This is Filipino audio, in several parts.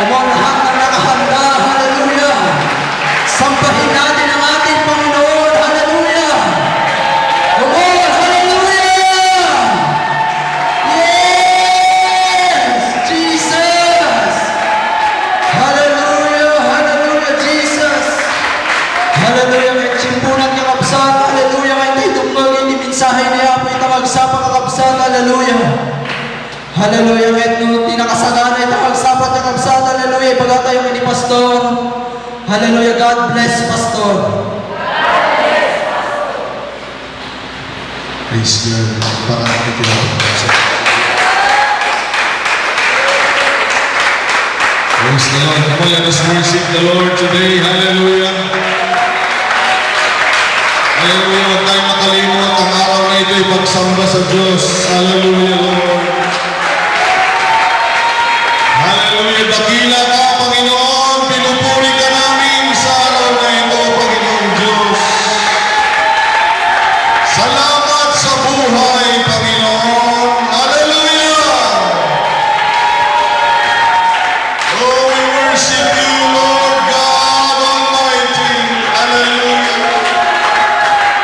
Kumang lahat na nakahanda, hallelujah. Sampahin natin ang ating Panginoon, hallelujah. Come on, hallelujah. Yes, Jesus. Hallelujah, hallelujah, Jesus. Hallelujah, kay Chimpunan kakabsat, hallelujah, kay Titong Noli, mensahe niya po itawag sa pakakabsat, hallelujah. Hallelujah, kay tinakasagana itawag sa pakakabsat, hallelujah, ibaga tayo kay ni Pastor. Hallelujah, God bless Pastor. Praise God. Para natin tinatapos. Praise the Lord. Come on, let us worship the Lord today. Hallelujah. Hallelujah. Huwag tayo makalimot ang araw na ito ipagsamba sa Diyos. Hallelujah, Lord. Hallelujah. Dakila ka, Panginoon. Pinupuri ka namin sa araw na ito, Panginoon Diyos. Salamat sa buhay, Panginoon. Hallelujah. Oh, we worship you, Lord God Almighty. Hallelujah.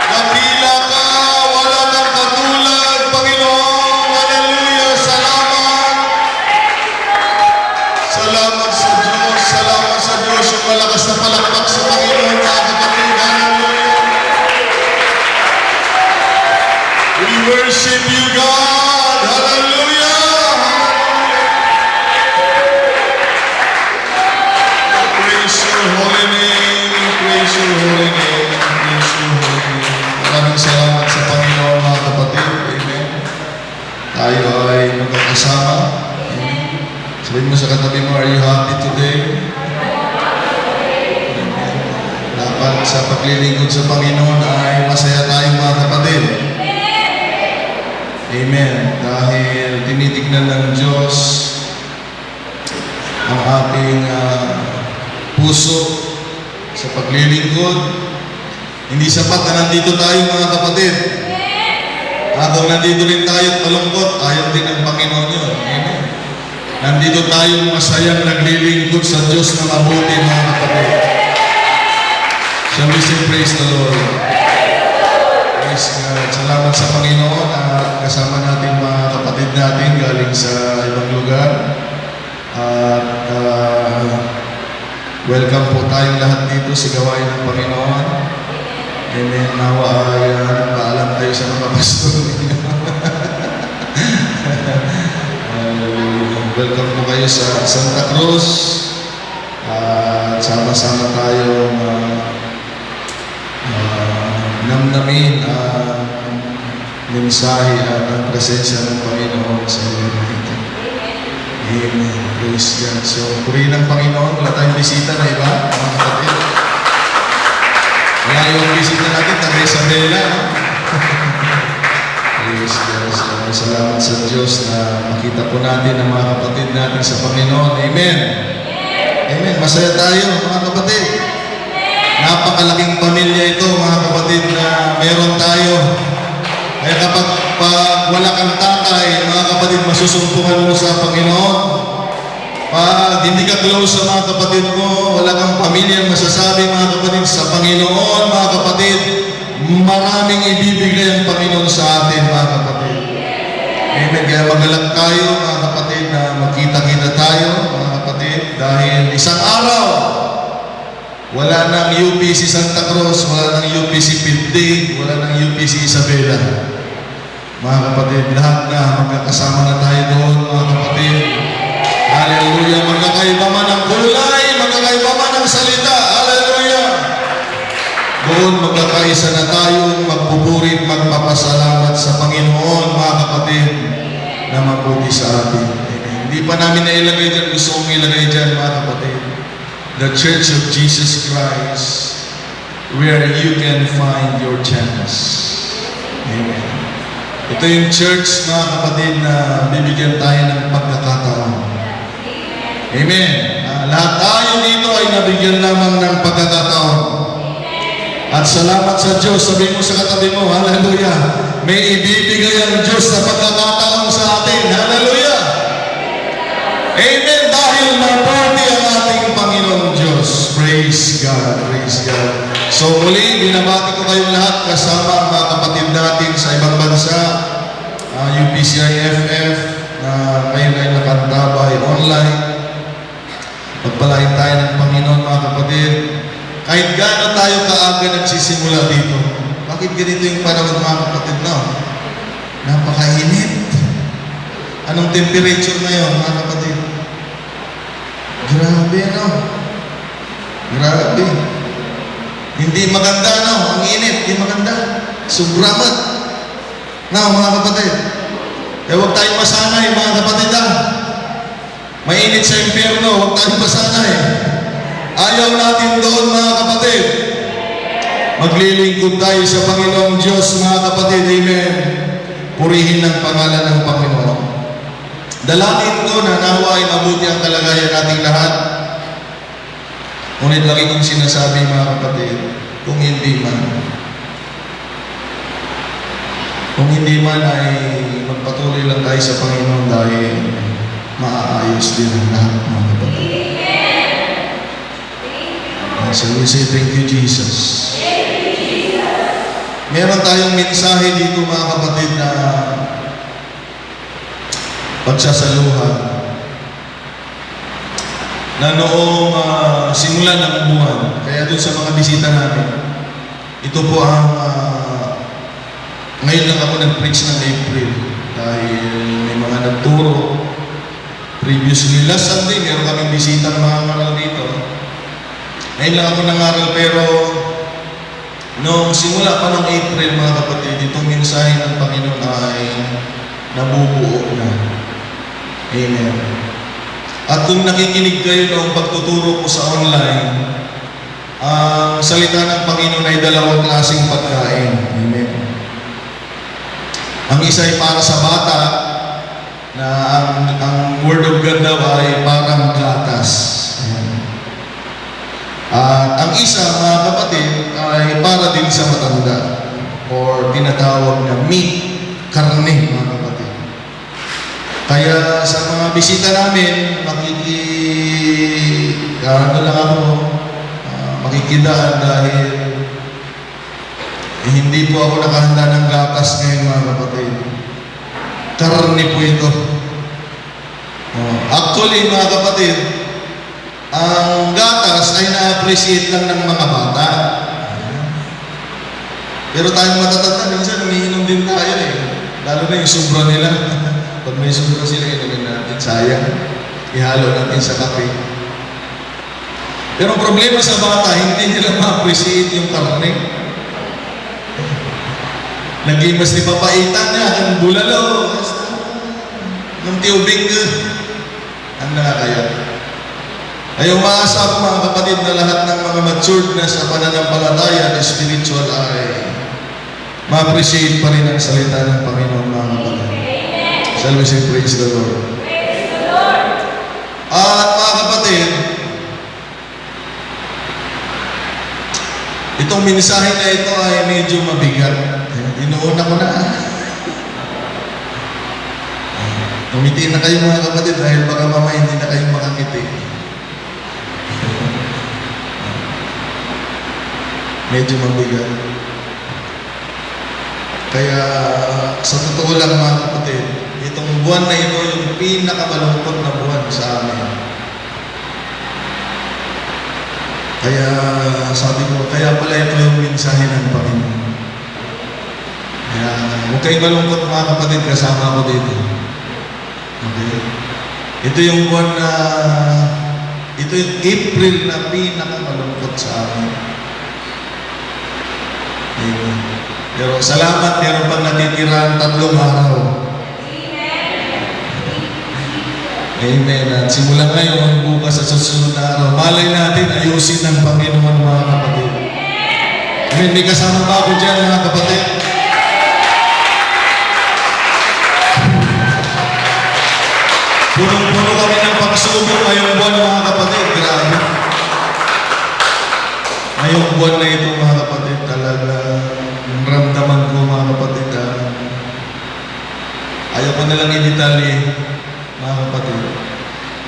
Dakila ka, wala kang katulad, Panginoon. Hallelujah. Salamat. Salamat sa Diyos. Salamat sa Diyos. Yung malakas na palakpak sa Panginoon, mga kapatid. Hallelujah. We worship you, God. Hallelujah. Praise your holy name. Praise your holy name. Praise your holy name. Maraming salamat sa Panginoon, mga kapatid. Amen. Tayo ay magkakasama. Amen. Sabihin mo sa katabi mo, are you happy today? Dapat sa paglilingkod sa Panginoon ay masaya tayo, mga kapatid. Amen. Dahil tinitignan ng Diyos ang ating puso sa paglilingkod. Hindi sapat na nandito tayo, mga kapatid. Habang nandito rin tayo at malungkot, ayaw din ng Panginoon yun. Amen. Nandito tayo masayang naglilingkod sa Diyos na mabuti, mga kapatid. Shall we say praise the Lord? Praise God. Salamat sa Panginoon at kasama natin mga kapatid natin galing sa ibang lugar. At welcome po tayong lahat dito sa gawain ng Panginoon. Amen. Nawa ay paalam tayo sa mga pastor. Welcome po kayo sa Santa Cruz. At sama-sama tayo namnamin ang mensahe at ang presensya ng Panginoon sa iyo na ito. Amen. Praise God. So, purihin ng Panginoon. Wala tayong bisita na iba, mga kapatid. Wala yung bisita natin, taga Isabela. No? Praise God. So, salamat sa Diyos na makita po natin ang mga kapatid natin sa Panginoon. Amen. Amen. Masaya tayo, mga kapatid. Napakalaking pamilya ito, mga kapatid, na meron tayo. Kaya kapag wala kang tatay, mga kapatid, masusumpungan mo sa Panginoon. Pag hindi ka close sa mga kapatid mo, wala kang pamilya, masasabi, mga kapatid, sa Panginoon, mga kapatid, maraming ibibigay ang Panginoon sa atin, mga kapatid. Amen. Kaya magalang tayo, mga kapatid, na magkita-kita tayo, mga kapatid, dahil isang araw, wala nang UPC Santa Cruz, wala nang UPC Pintig, wala nang UPC Isabela. Mga kapatid, lahat na magkakasama na tayo doon, mga kapatid. Hallelujah. Magkakaiba man ang kulay, magkakaiba man ang salita. Hallelujah. Doon magkakaisa na tayo, magpupuri, magpapasalamat sa Panginoon, mga kapatid, na mabuti sa atin. Hindi pa namin nailagay dyan, gusto kong ilagay dyan, mga kapatid. The Church of Jesus Christ, where you can find your chance. Amen. Ito yung church, mga kapatid, na bibigyan tayo ng pagkakataon. Amen. Lahat tayo dito ay nabigyan lamang ng pagkakataon. At salamat sa Diyos. Sabihin mo sa katabi mo, hallelujah. May ibibigay ang Diyos na pagkakataon sa atin. Hallelujah. Amen. Dahil na-party Praise God. Praise God. So muli, binabati ko kayong lahat kasama ang mga kapatid natin sa ibang bansa, UPCIFF, na ngayon ay nakantabay online. Pagpalain tayo ng Panginoon, mga kapatid. Kahit gaano tayo kaaga nagsisimula dito, bakit ganito yung panahon, mga kapatid, no? Napakainit. Anong temperature ngayon, mga kapatid? Grabe, no? Grabe. Hindi maganda, no? Ang init, hindi maganda. Sobramat. No, mga kapatid. Kaya huwag tayong masanay, mga kapatid, mainit sa impyerno, huwag tayong masanay. Ayaw natin doon, mga kapatid. Maglilingkod tayo sa Panginoong Diyos, mga kapatid. Amen. Purihin ang pangalan ng Panginoon. Dalangin ko na nawa ay mabuti ang kalagayan nating lahat. Ngunit lagi kong sinasabi, mga kapatid, kung hindi man ay magpatuloy lang tayo sa Panginoon dahil maaayos din ang lahat, mga kapatid. So we say, thank you, Jesus. Meron tayong mensahe dito, mga kapatid, na pagsasaluhan na noong simula ng buwan. Kaya doon sa mga bisita namin, ito po ang ngayon lang ako nag-preach ng April dahil may mga nagturo. Previously, last Sunday, meron kaming bisita ng mga ngaral dito. Ngayon lang ako nangaral, pero noong simula pa ng April, mga kapatid, itong mensahe ng Panginoon ay nabubuo na. Amen. At kung nakikinig kayo noong pagtuturo ko sa online, ang salita ng Panginoon ay dalawang klaseng pagkain. Amen. Ang isa ay para sa bata, na ang Word of God daw ay parang gatas. Ayan. At ang isa, mga kapatid, ay para din sa matanda or tinatawag na meat, karne, mga kapatid. Kaya sa mga bisita namin, makikidaan dahil hindi po ako nakahanda ng gatas ngayon, mga kapatid. Karne po ito. Actually, mga kapatid, ang gatas ay na-appreciate lang ng mga bata. Pero tayong matatanda, minsan umiinom din tayo eh. Lalo na yung sobra nila. Pag may sobra sila, inumin natin. Sayang. Ihalo natin sa kape. Pero ang problema sa bata, hindi nila ma-appreciate yung karne. Nagimas ni papaitan niya, ang bulalo, ng tiubing ka. Ang nakakaya. Ay umaasa ako, mga kapatid, na lahat ng mga matured na sa pananampalataya na spiritual ay ma-appreciate pa rin ang salita ng Panginoon, mga kapatid. Shall we say, praise the Lord? Praise the Lord! At mga kapatid, itong mensahe na ito ay medyo mabigat. Inuuna ko na. Tumiti na kayo, mga kapatid, dahil baka mamaya hindi na kayo makangiti. Medyo mabigat. Kaya sa totoo lang, mga kapatid, itong buwan na ito yung pinakamalungkot na buwan sa amin. Kaya sabi ko, kaya pala ito yung mensahe ng Panginoon. Kaya huwag kayong malungkot, mga kapatid, kasama ko dito. Okay? Ito yung buwan na, ito yung April na pinakamalungkot sa amin. Amen. Pero salamat, meron pang natitira 3 araw. Amen. At simula ngayon, bukas sa susunod na araw, malay natin ayusin ng Panginoon, mga kapatid. Amen. May kasama ba ako dyan, mga kapatid? Punong-puno kami ng pagsubok ngayong buwan, mga kapatid. Grabe. Ngayong buwan na ito, mga kapatid, talaga ramdaman ko, mga kapatid. Ayaw ko nalang i-detalye, mga kapatid.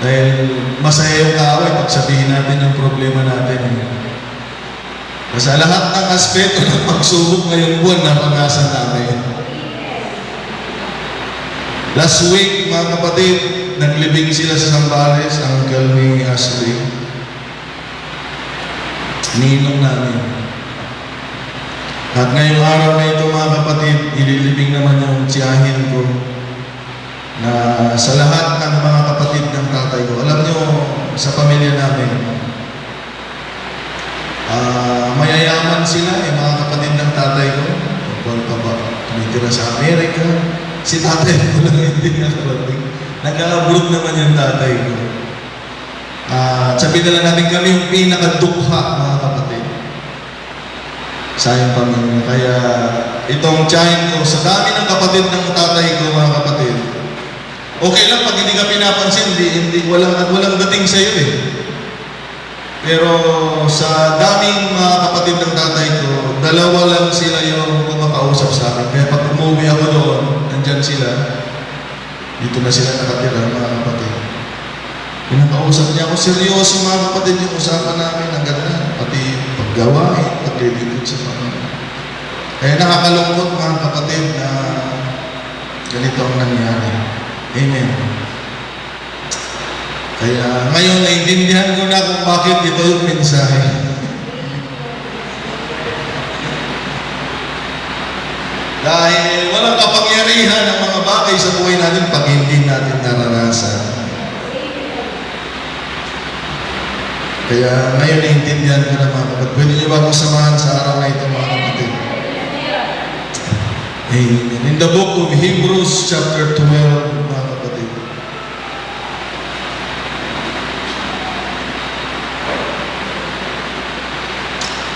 Dahil Dahil masaya yung kaaway pag sabihin natin ang problema natin. Sa lahat ng aspeto ng pagsubok ngayong buwan na pangasan namin. Last week, mga kapatid, naglibing sila sa Zambales, ang uncle ni Ashley. Ninong namin. At ngayong araw na ito, mga kapatid, ililibing naman yung tiyahin ko na sa lahat ng mga kapatid ng tatay ko. Alam nyo, sa pamilya namin, mayayaman sila, mga kapatid ng tatay ko. Paul pa ba? Tumitira sa Amerika. Si tatay ko lang hindi nakarating. Nag-abroad naman yung tatay ko. Sabi na lang natin kami yung pinakadukha, mga kapatid. Sayang pamilya. Kaya itong tiyahin ko, sa dami ng kapatid ng tatay ko, mga kapatid, okay lang pag hindi ka pinapansin, walang dating sa'yo eh. Pero sa daming mga kapatid ng tatay ko, dalawa lang sila yung kumakausap sa akin. Kaya pag umuwi ako doon, nandyan sila. Dito na sila nakatira, mga kapatid. Pinakausap niya ako, seryoso mga kapatid yung usapan namin. Ang ganda, pati paggawain, paglilingkod sa Panginoon. Kaya nakakalungkot mga kapatid na ganito ang nangyari. Amen. Kaya ngayon naintindihan ko na kung bakit ito yung mensahe. Dahil walang kapangyarihan ng mga bagay sa buhay natin pag hindi natin naranasan. Kaya ngayon naintindihan ko na mga kapatid. Pwede niyo ba akong samahan sa araw na ito mga kapatid? Amen. In the book of Hebrews chapter 12, mga kapatid.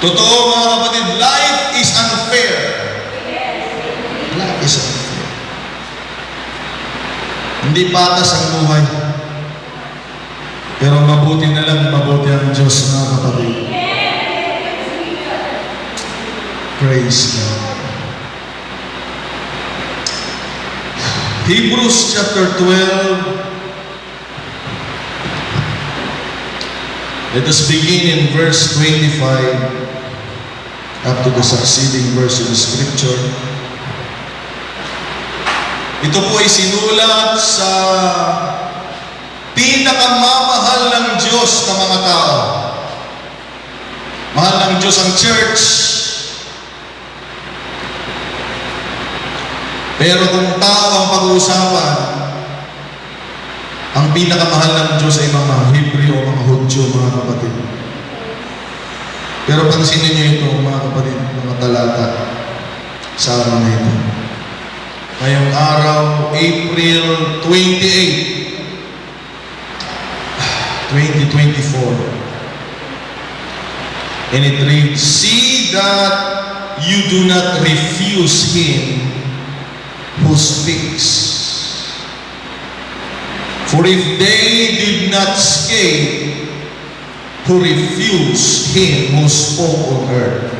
Totoo mga kapatid, life is unfair. Life is unfair. Hindi patas ang buhay. Pero mabuti na lang, mabuti ang Diyos mga kapatid. Praise God. Hebrews chapter 12. Let us begin in verse 25 up to the succeeding verse of the scripture. Ito po ay sinulat sa pinakamamahal ng Diyos na mga tao. Mahal ng Diyos ang church. Pero kung tao ang pag-uusapan, ang pinakamahal ng Diyos ay mga Hebreo o mga Hudyo, mga kapatid. Pero pansinin niyo ito, mga kapatid, mga talata sa araw na ito. Ngayong araw, April 28, 2024. And it reads, "See that you do not refuse him who speaks. For if they did not escape, who refused him who spoke on earth."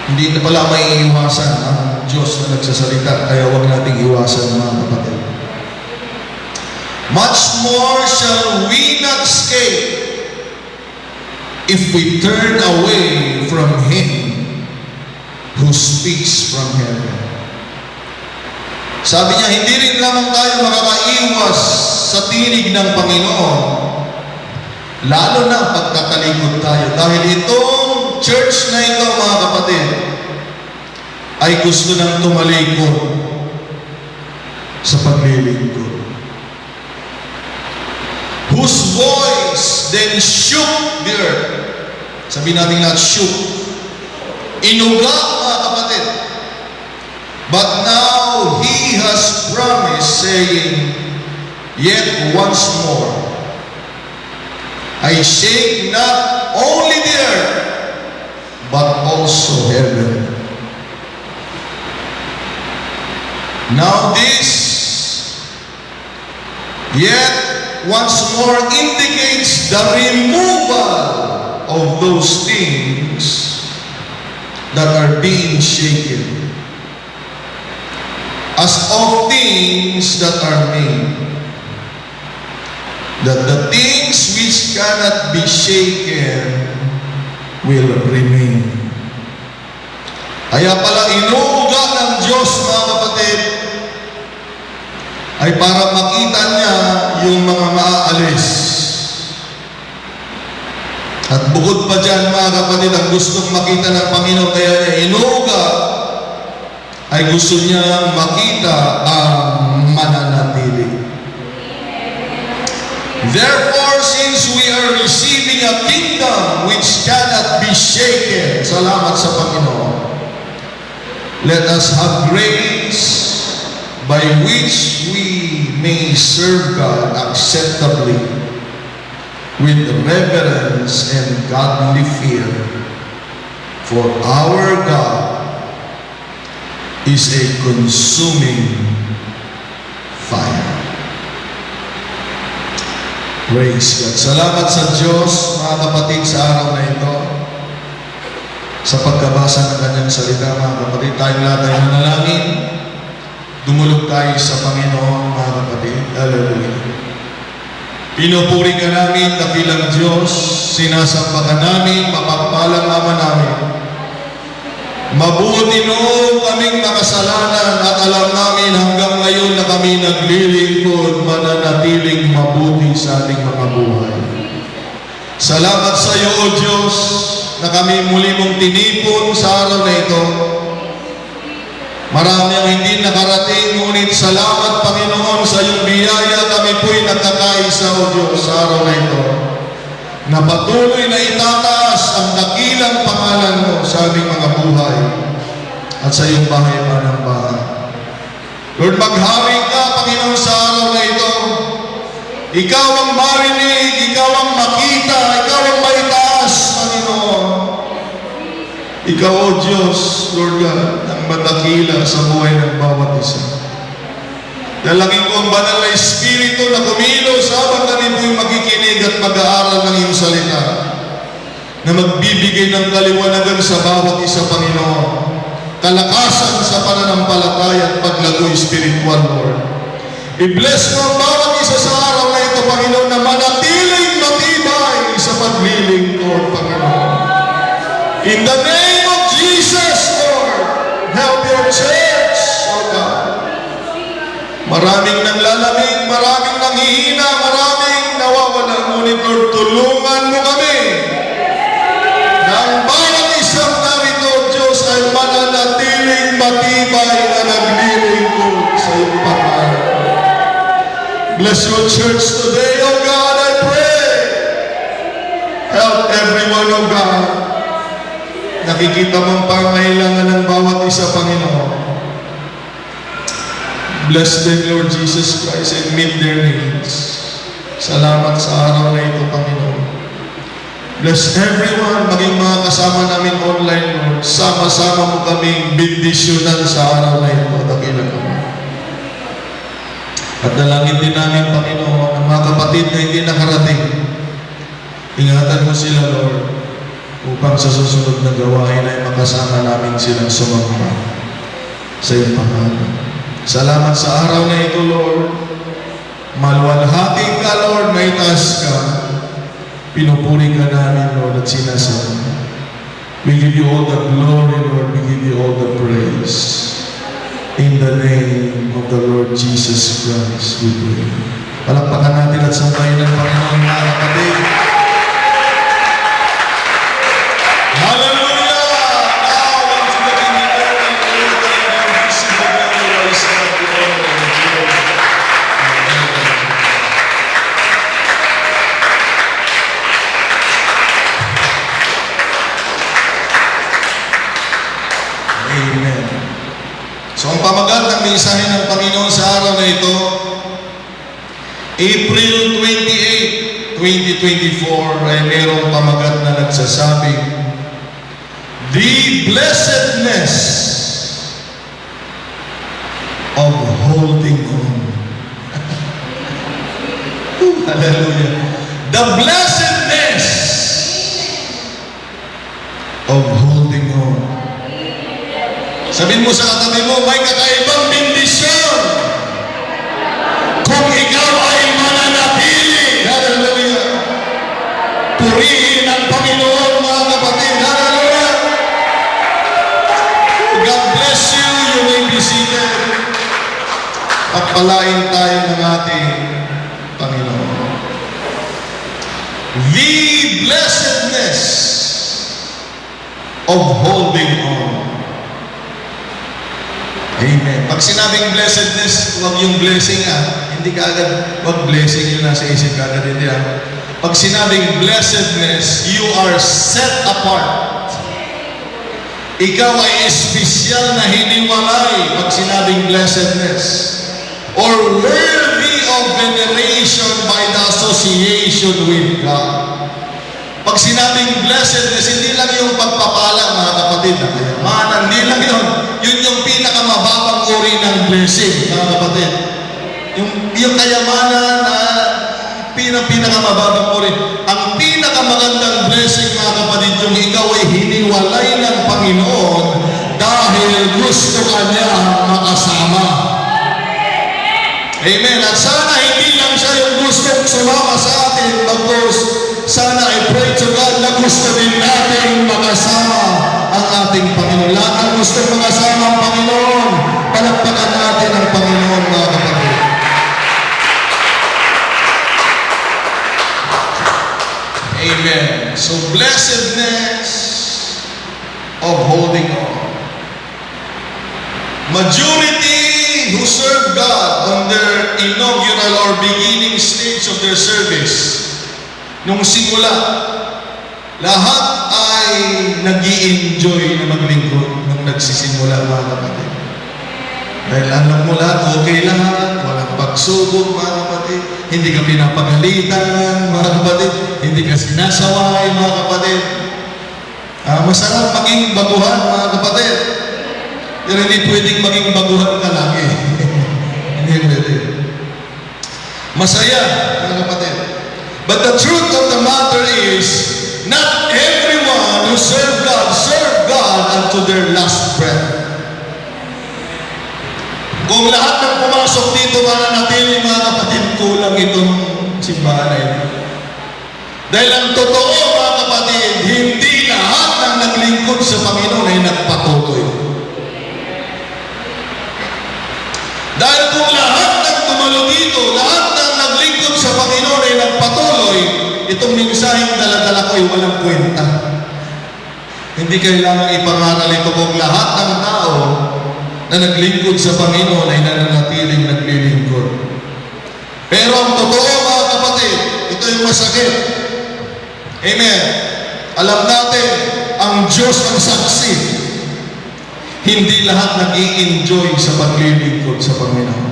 Hindi na pala may iwasan ang Diyos na nagsasalita, kaya huwag nating iwasan mga kapatid. Much more shall we not escape if we turn away from him who speaks from heaven. Sabi niya, hindi rin lamang tayo makakaiwas sa tinig ng Panginoon, lalo na pagkatalikod tayo. Dahil itong church na ito, mga kapatid, ay gusto nang tumalikod sa paglilingkod. Whose voice then shook the earth. Sabihin natin lahat, shook. Inuga, mga kapatid. But now he has promised, saying, "Yet once more, I shake not only the earth, but also heaven." Now this, yet once more, indicates the removal of those things that are being shaken, as of things that are made. that the things which cannot be shaken will remain. Kaya pala inuuga ng Diyos, mga kapatid, ay para makita niya yung mga maaalis. At bukod pa dyan, mga kapatid, ang gustong makita ng Panginoon, kaya niya inuuga, ay gusto niya makita ang mananatili. Therefore, since we are receiving a kingdom which cannot be shaken, salamat sa Panginoon, let us have grace by which we may serve God acceptably with reverence and godly fear. For our God is a consuming fire. Praise God. Salamat sa Diyos, mga kapatid, sa araw na ito. Sa pagkabasa ng kanyang salita, mga kapatid, tayong lahat ay manalangin. Dumulog tayo sa Panginoon, mga kapatid. Hallelujah. Pinupuri ka namin, dakilang Diyos. Sinasamba ka namin, mapagpalang Ama namin. Mabuti noon kaming makasalanan at alam namin hanggang ngayon na kami naglilingkod, mananatiling mabuti sa ating mga buhay. Salamat sa iyo, O Diyos, na kami muli mong tinipon sa araw na ito. Marami ang hindi nakarating, ngunit salamat, Panginoon, sa iyong biyaya. Kami po'y nagkakaisa, O Diyos, sa araw na ito, na patuloy na itataas ang dakilang pangalan mo sa aming mga buhay at sa iyong bahay man ng bahay. Lord, maghari ka, Panginoon, sa araw na ito. Ikaw ang marinig, ikaw ang makita, ikaw ang maitaas, Panginoon. Ikaw, O Diyos, Lord God, ang madakila sa buhay ng bawat isa. Dalangin ko ang banal na Espiritu na kumilos habang kami po'y makikinig at mag-aaral ng iyong salita, na magbibigay ng kaliwanagan sa bawat isa, Panginoon. Kalakasan sa pananampalataya at paglagoy spiritual, Lord. I-bless mo ang bawat isa sa araw na ito, Panginoon, na manatiling matibay sa paglilingkod, Panginoon. In the name of Jesus, Lord, help your church, O God. Maraming nanglalamig, maraming nanghihina, maraming nawawala. Ngunit, Lord, tulungan mo kami na ang bawat isang narito, Diyos, ay mananatiling matibay na naglilingkod sa iyong pangalan. Bless your church today, O God, I pray. Help everyone, O God. Nakikita mo ang pangailangan ng bawat isa, Panginoon. Bless them, Lord Jesus Christ, and meet their needs. Salamat sa araw na ito, Panginoon. Bless everyone, maging mga kasama namin online, Lord. Sama-sama mo kaming bendisyonan sa araw na ito, dakilang kami. At dalangin din namin, Panginoon, ang mga kapatid na hindi nakarating. Ingatan mo sila, Lord, upang sa susunod na gawain ay makasama namin silang sumamba sa iyong pangalan. Salamat sa araw na ito, Lord. Maluwalhati ka, Lord, may taas ka. Pinupuri ka namin, Lord, at sinasama. We give you all the glory, Lord. We give you all the praise. In the name of the Lord Jesus Christ, we pray. Palakpakan natin at sambahin ng Panginoon, mga kapatid. Hallelujah! Now unto the King eternal, immortal, and invisible, and rise up to honor and glory. Amen. So ang pamagat ng mensahe ng Panginoon sa araw na ito, April 28, 2024, ay mayroong pamagat na nagsasabing, the blessedness of holding on. Hallelujah. The blessedness of holding on. Sabihin mo sa katabi mo, may kakaibang bendisyon kung ikaw ay mananatili. pagpalain tayo ng ating Panginoon. The blessedness of holding on. Amen. Pag sinabing blessedness, huwag yung blessing Hindi ka agad, huwag blessing yung nasa isip ka agad, hindi Pag sinabing blessedness, you are set apart. Ikaw ay espesyal na hiniwalay pag sinabing blessedness. Or worthy of veneration by the association with God. Pag sinabing blessedness, hindi lang yung pagpapala, mga kapatid, na kayamanan, hindi lang yun. Yun yung pinakamababang uri ng blessing, mga kapatid. Yung kayamanan na pinakamababang uri. Ang pinakamagandang blessing, mga kapatid, yung ikaw ay hiniwalay ng Panginoon dahil gusto ka niya makasama. Amen. At sana hindi lang siya yung gustong sumama sa atin, bagos sana I pray to God na gusto din natin makasama ang ating Panginoon. Lahat ang gustong makasama ang Panginoon, palakpakan natin ang Panginoon, mga kapatid. Amen. So blessedness of holding on. Majority who serve God on their inaugural or beginning stage of their service, nung simula, lahat ay nag-i-enjoy na maglingkod nung nagsisimula, mga kapatid. Dahil alam mo lahat, okay lahat, walang pagsubok, mga kapatid. Hindi ka pinapagalitan, mga kapatid. Hindi ka sinasaway, mga kapatid. Masarap maging baguhan, mga kapatid. Pero hindi pwedeng maging baguhan ka lagi. Hindi pwede. Masaya, mga kapatid. But the truth of the matter is, not everyone who serve God unto their last breath. Kung lahat ng pumasok dito mananatili, mga kapatid, kulang itong simbahan na ito. Dahil ang totoo, mga kapatid, hindi lahat ng naglingkod sa Panginoon ay nagpatuloy. Dahil kung lahat ng tumalo dito, lahat ng naglingkod sa Panginoon ay nagpatuloy, itong mensaheng dala-dala ko ay walang kwenta. Hindi kailangan ipangaral ito kung lahat ng tao na naglingkod sa Panginoon ay nananatiling naglilingkod. Pero ang totoo, mga kapatid, ito yung masakit. Amen. Alam natin, ang Diyos ang saksi. Hindi lahat nag-i-enjoy sa paglilingkod sa Panginoon.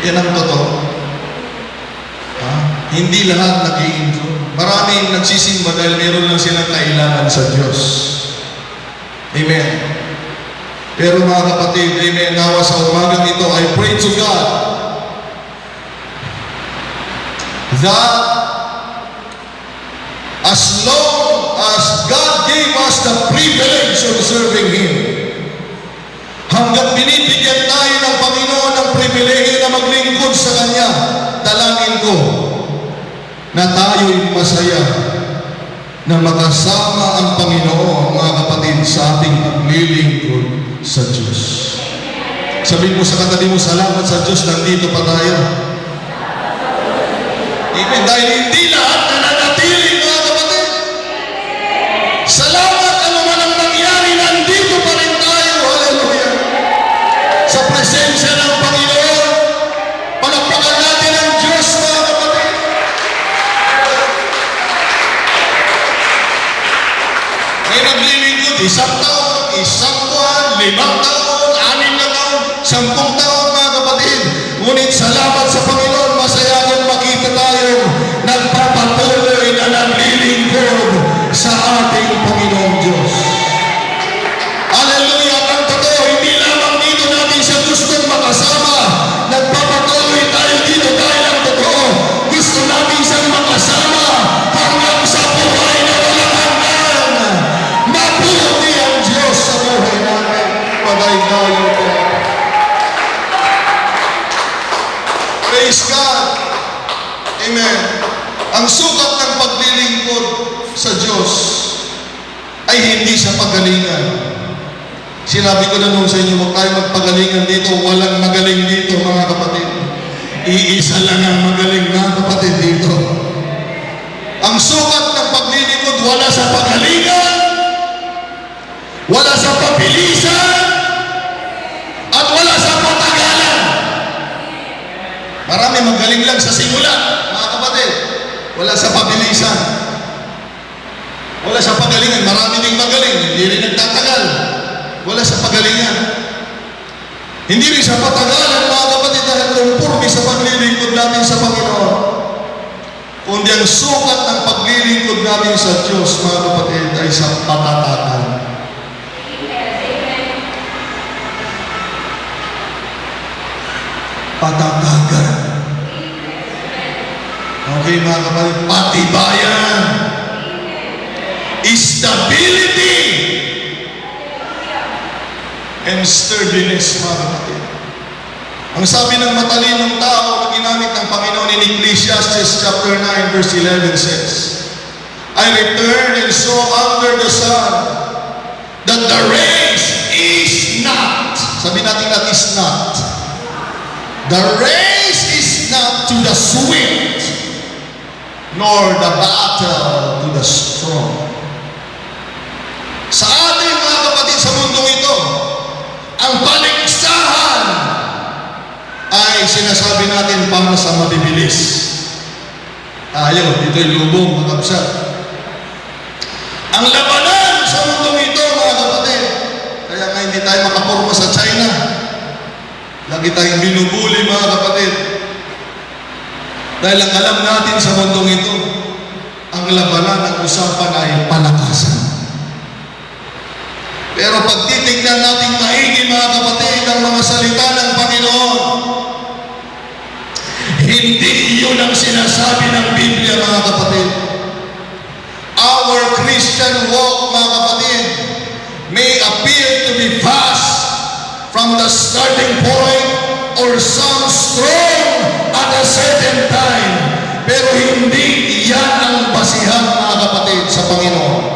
Yan ang totoo. Hindi lahat nag-i-enjoy. Maraming nagsisimba dahil meron lang silang kailangan sa Diyos. Amen. Pero mga kapatid, amen, nawa sa umagang ito, I pray to God that as long as God gave us the privilege of serving Him, hanggang binibigyan tayo ng Panginoon ng pribilehyo na maglingkod sa Kanya, dalangin ko na tayo'y masaya na makasama ang Panginoon, mga kapatid, sa ating paglilingkod sa Diyos. Sabihin mo sa katabi mo, salamat sa Diyos, nandito pa tayo. Amen. Dahil hindi lahat nananatili, mga kapatid. Salamat ano man ang nangyari, nandito pa rin tayo. Hallelujah. Sa presensya ng Panginoon, palakpakan natin ang Diyos, mga kapatid. May naglilingkod, isang taon, isang buwan, 5 taon, 6 na taon, 10 taon, mga kapatid. Ngunit salamat sa Panginoon, masaya kung makita tayo nagpapatuloy na naglilingkod sa ating Panginoong Diyos. Hallelujah! Ang totoo, hindi lamang dito natin siya gustong makasama. Nagpapatuloy tayo dito dahil ang totoo, gusto natin siyang makasama hanggang sa buhay na walang hanggan. Mabuti ang Diyos sa buhay natin. Pagay-gayo ko. Praise God. Amen. Ang sukat ng paglilingkod sa Diyos ay hindi sa pagalingan. Si Sinabi ko na noon sa inyo, huwag tayo magpagalingan dito. Walang magaling dito, mga kapatid. Iisa lang ang magaling, mga kapatid, dito. Ang sukat ng paglilingkod, wala sa pagalingan, wala sa pabilisan, at wala sa patagalan. Marami magaling lang sa simula, mga kapatid. Wala sa pabilisan. Wala sa pagalingan. Marami ding magaling. Hindi rin nagtatagal. Wala sa pagalingan. Hindi rin sa patagalan, mga kapatid, dahil conforme sa paglilingkod namin sa Panginoon. Kundi ang sukat ng paglilingkod namin sa Diyos, mga kapatid, ay sa patatagan. Patatagan. Okay, mga kapatid, patibayan. Stability. And sturdiness, mga kapatid. Ang sabi ng matalinong tao na ginamit ng Panginoon in Ecclesiastes chapter 9 verse 11 says, I returned and saw under the sun that the race is not. Sabi natin that is not. The race is not to the swift, nor the battle to the strong. Sa ating mga kapatid sa mundong ito, ang paligsahan ay sinasabi natin para sa mabibilis. Tayo, ito'y lubong, mga kapsat. Ang labanan sa mundong ito, mga kapatid, kaya nga hindi tayo makaporma sa China. Lagi tayong binubuli, mga kapatid. Dahil ang alam natin sa mundong ito, ang labanan ng usapan ay palakasan. Pero pag titignan natin maigi, mga kapatid, ang mga salita ng Panginoon, hindi yun ang sinasabi ng Biblia, mga kapatid. Our Christian walk, mga kapatid, may appear to be fast from the starting point or sound strong at a certain time. Pero hindi yan ang basihan, mga kapatid, sa Panginoon.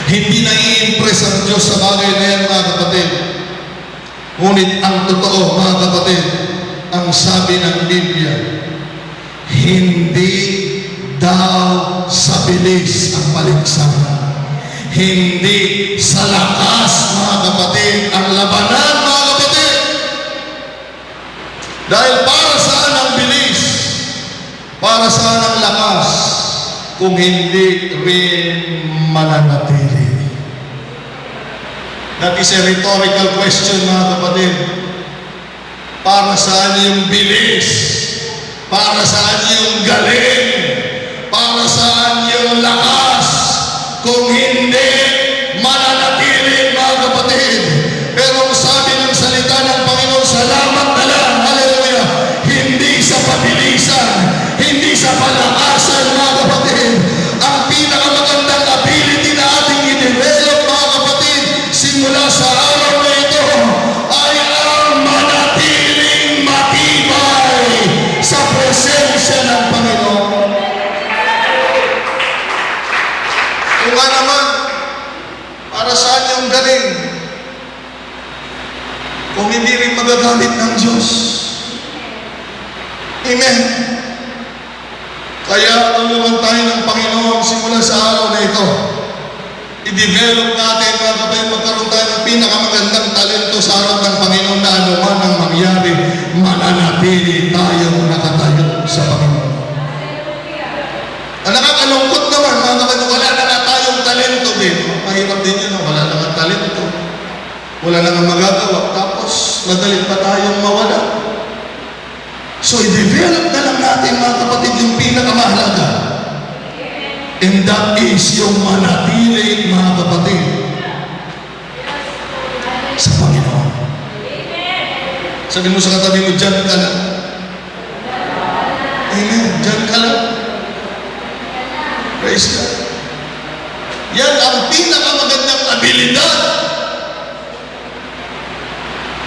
Hindi nai-impress ang Diyos sa bagay na yan, mga kapatid. Ngunit ang totoo, mga kapatid, ang sabi ng Biblia, hindi daw sa bilis ang paligsahan. Hindi sa lakas, mga kapatid, ang labanan, mga kapatid. Dahil para saan ang bilis? Para saan ang lakas? Kung hindi rin mananatili. That is a rhetorical question, mga kapatid. Para saan yung bilis? Para saan yung galing? Para saan yung lakas? Kung hindi mananatili, mga kapatid. Pero ang sabi ng salita ng Panginoon, salamat na lang, hallelujah, hindi sa pabilisan, hindi sa palakasan, mga kapatid. Ang pinakamagandang ability na ating i-develop, mga kapatid, simula sa araw na ito, ay ang manatiling matibay sa presensya ng Panginoon. Kung nga naman, para saan yung galing? Kung hindi rin magagamit ng Diyos. Amen. Kaya tulungan tayo ng Panginoon simula sa araw na ito. I-develop natin, mga kapatid, magkaroon tayo ng pinakamagandang talento sa harap ng Panginoon na anuman ang mangyari, mananatili tayong nakatayo sa Panginoon. Ang nakakalungkot naman, mga kapatid, wala na nga tayong talento din. Mahirap din yun, wala na nga talento. Wala na nga magagawa. Tapos, madalit pa tayong mawala. So, i-develop na lang natin, mga kapatid, yung pinakamahalaga. And that is yung manatili, mga kapatid, sa Panginoon. Sabi mo sa katabi mo, dyan ka lang. Amen. Dyan ka lang. Praise God. Yan ang pinakamagandang abilidad.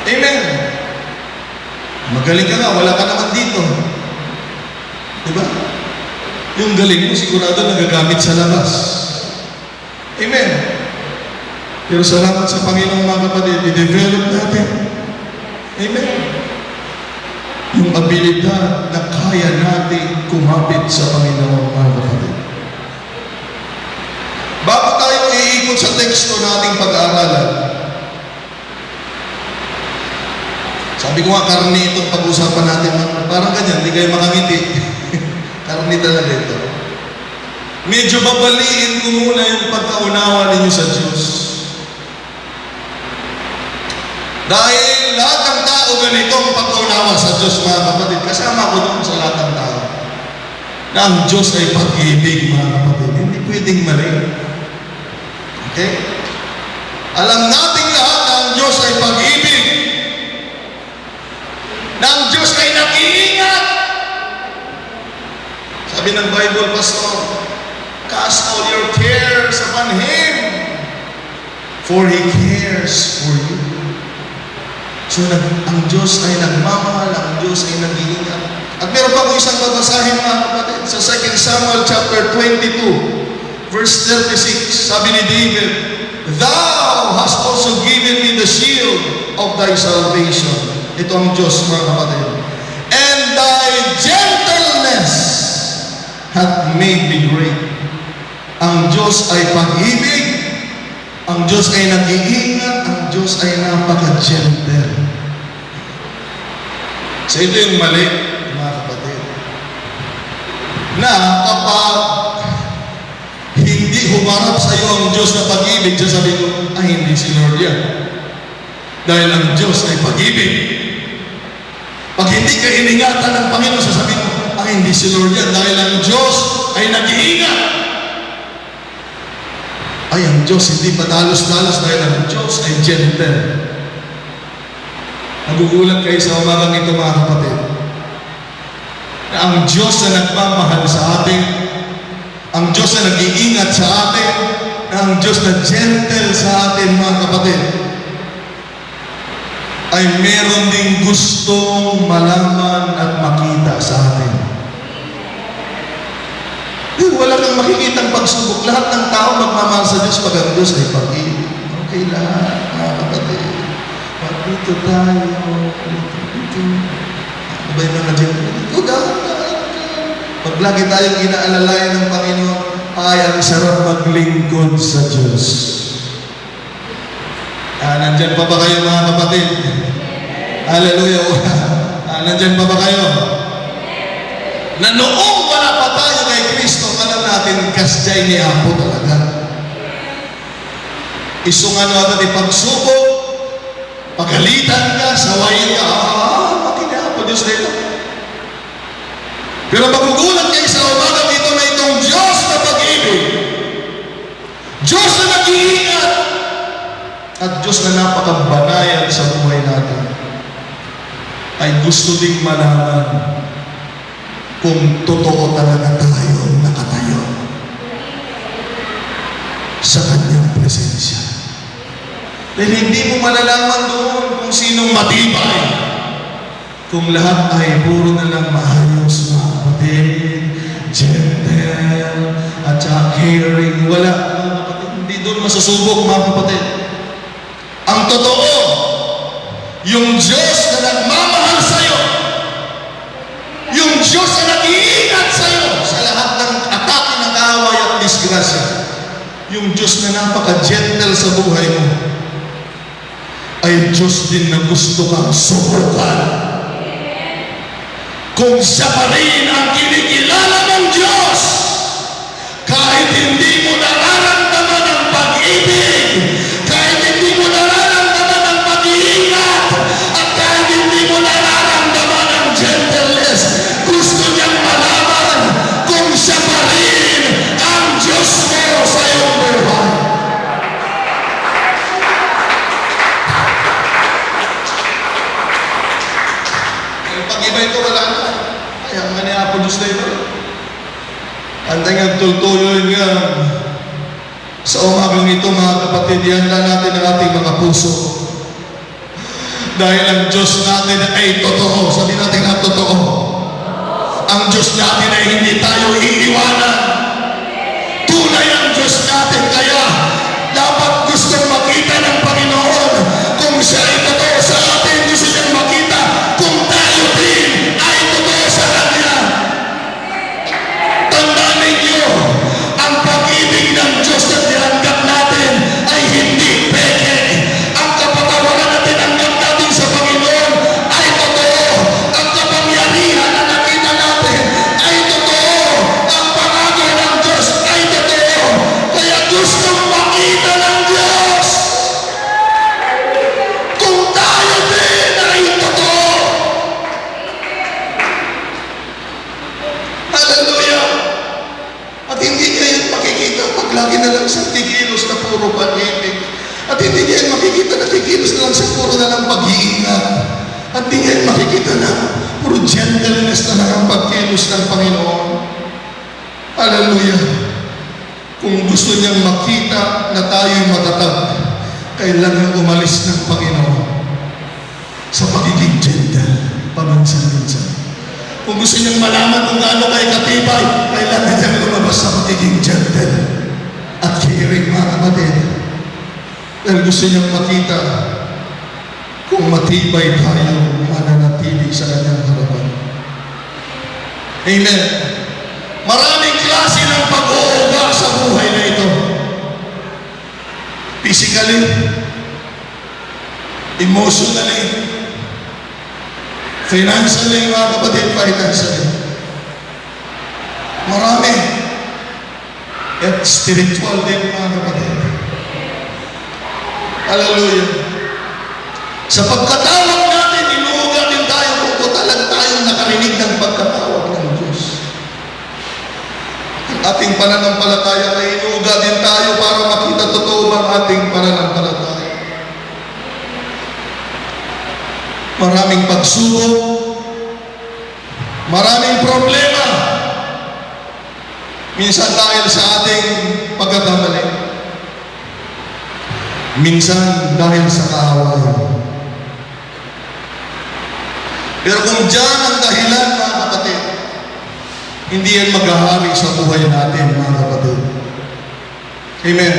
Amen. Magaling ka nga, wala ka naman dito. Diba? Yung galing mo, sigurado nagagamit sa labas. Amen. Pero salamat sa Panginoon mga kapatid, i-develop natin. Amen. Yung abilidad na kaya natin kumapit sa Panginoon mga kapatid. Bago tayo iikot sa teksto nating pag-aaralan, sabi ko nga, karne itong pag-usapan natin. Parang ganyan, hindi kayo makangiti. Karne talaga ito. Medyo babaliin ko muna yung pagkaunawa ninyo sa Diyos. Dahil lahat ng tao ganitong pagkaunawa sa Diyos, mga kapatid. Kasama ko doon sa lahat ng tao. Na ang Diyos ay pag-ibig, mga kapatid. Hindi pwedeng mali. Okay? Alam nating lahat na ang Diyos ay pag-ibig. Na ang Diyos ay nag-iingat. Sabi ng Bible, Pastor, cast all your cares upon Him, for He cares for you. So, ang Diyos ay nagmamahal, ang Diyos ay nag-iingat. At meron pa ko isang babasahin mga kapatid. Sa 2 Samuel chapter 22, verse 36, sabi ni David, Thou hast also given me the shield of thy salvation. Ito ang Diyos mga kapatid. And thy gentleness hath made me great. Ang Diyos ay pag-ibig, ang Diyos ay nag-iingat, ang Diyos ay napaka-gentle. So ito yung mali, mga kapatid. Na kapag hindi humarap sa iyo ang Diyos na pag-ibig, sasabihin ko, ay hindi si Lord yan. Dahil ang Diyos ay pag-ibig. Pag hindi ka iningatan ng Panginoon, sasabihin ko, ay hindi si Lord yan. Dahil ang Diyos ay nag-iingat. Ay, ang Diyos hindi padalos-dalos dahil ang Diyos ay gentle. Nagugulat kayo sa umagang ito mga kapatid. Na ang Diyos na nagmamahal sa atin, ang Diyos na nag-iingat sa atin, na ang Diyos na gentle sa atin mga kapatid, ay meron ding gustong malaman at makita sa atin. Wala kang makikitang pagsubok. Lahat ng tao magmamahal sa Diyos pag ang Diyos ay pag-ibig. Okay lahat, mga kapatid. Pag dito tayo, dito. Ano ba yung mga dyan? Dito, dahan. Pag lagi tayong inaalalayan ng Panginoon, ay ang sarap maglingkod sa Diyos. Nandyan pa ba kayo mga kapatid? Hallelujah. Nandyan pa ba kayo? Na noong wala pa tayo kay Kristo, alam natin, kasjay ni Apo talaga. Isungan mo agad ipagsubok, pagalitan ka, sawayin ka, makina Apo Diyos na ito. Pero magugulat kayo sa umaga dito na itong Diyos na pag-ibig, Diyos na nag-iingat, at Diyos na napakabanayan sa buhay natin, ay gusto ding malaman kung totoo talaga tayo nakatayo sa Kanyang presensya. Dahil hindi mo malalaman doon kung sinong matibay, kung lahat ay puro na lang maayos, mga kapatid, gentle, at saka caring. Wala, mga kapatid. Hindi doon masusubok, mga kapatid. Ang totoo, yung Diyos na nagmamahal sa'yo, yung Diyos na nag-iingat sa'yo sa lahat ng atake ng away at disgrasya, yung Diyos na napaka-gentle sa buhay mo, ay Diyos din na gusto kang subukan. Kung siya pa rin ang kinikilala ng Diyos, kahit hindi mo nararamdaman ang pag-ibig, kahit hindi mo nararamdaman ang pag-iingat, at kahit hindi mo nararamdaman ang gentleness, gusto niyang malaman kung siya pa rin ang Diyos mo sa iyong buhay. Ang pag-iba ito wala na. Ay, ang nga ni Apo Diyos na ito. Antay nga tultuloy nga. Sa umagang ito, mga kapatid, ihanda natin ang ating mga puso. Dahil ang Diyos natin ay totoo. Sabi natin ang totoo. Ang Diyos natin ay hindi tayo iiwanan. Tunay ang Diyos natin, kaya dapat gustong makita kilos na lang siya puro na lang pag-iingat. At di ngayon makikita na puro gentleness na lang ang pagkilos ng Panginoon. Hallelujah. Kung gusto niyang makita na tayo'y matatag, kailangan umalis ng Panginoon sa pagiging gentle, pamansan-minsan. Kung gusto niyang malaman kung gaano kayo katibay, kailangan niyang lumabas sa pagiging gentle at caring, mga kapatid. Dahil gusto niyang makita kung matibay tayo mananatili sa kanyang harapan. Amen. Maraming klase ng pag-uuga sa buhay na ito. Physically, emotionally, financially, mga kapatid, financially. Marami. At spiritual din, mga kapatid. Hallelujah. Sa pagkatawag natin, inuuga din tayo kung talaga tayong nakarinig ng pagkatawag ng Diyos. Ang ating pananampalataya ay inuuga din tayo para makita totoo bang ating pananampalataya. Maraming pagsubok, maraming problema. Minsan dahil sa ating pagkakamali. Minsan dahil sa kaaway. Pero kung diyan ang dahilan, mga kapatid, hindi yan maghahari sa buhay natin, mga kapatid. Amen.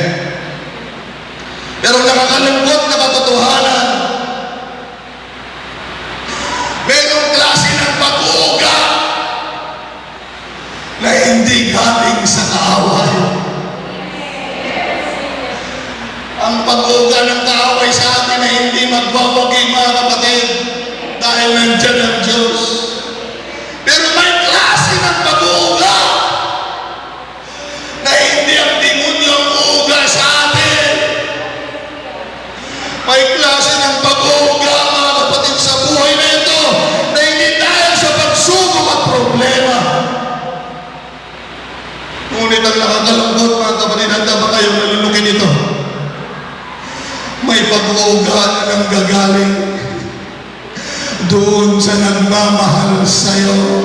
Pero nakakalungkot na katotohanan, mayroong klase ng pag-uuga na hindi galing sa kaaway. Ang pag-uuga ng kaaway sa atin na hindi magbawagi, mga kapatid, dahil nandyan ang Diyos. Pero may klase ng pag-uuga na hindi ang demonyo ang uuga sa atin. May klase ng pag-uuga, mga kapatid, sa buhay na ito na hindi dahil sa pagsubok at problema. Ngunit ang nakakalungkot, mga kapatid, handa ba kayong nalulukin ito? May pag-uuga na nang gagaling doon sa nagmamahal sa'yo,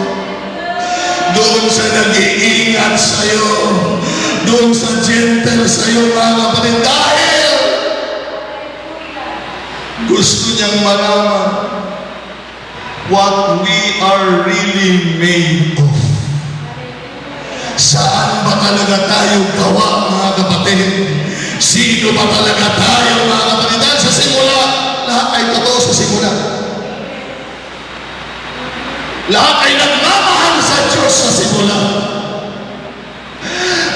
doon sa nag-iingat sa'yo, doon sa gentle sa'yo, mga kapatid, dahil gusto niyang malaman what we are really made of. Saan ba talaga tayo gawa, mga kapatid? Sino ba talaga tayo, mga kapatid? Dahil sa simula, lahat ay totoo sa simula. Lahat ay nagmamahal sa Diyos sa simula.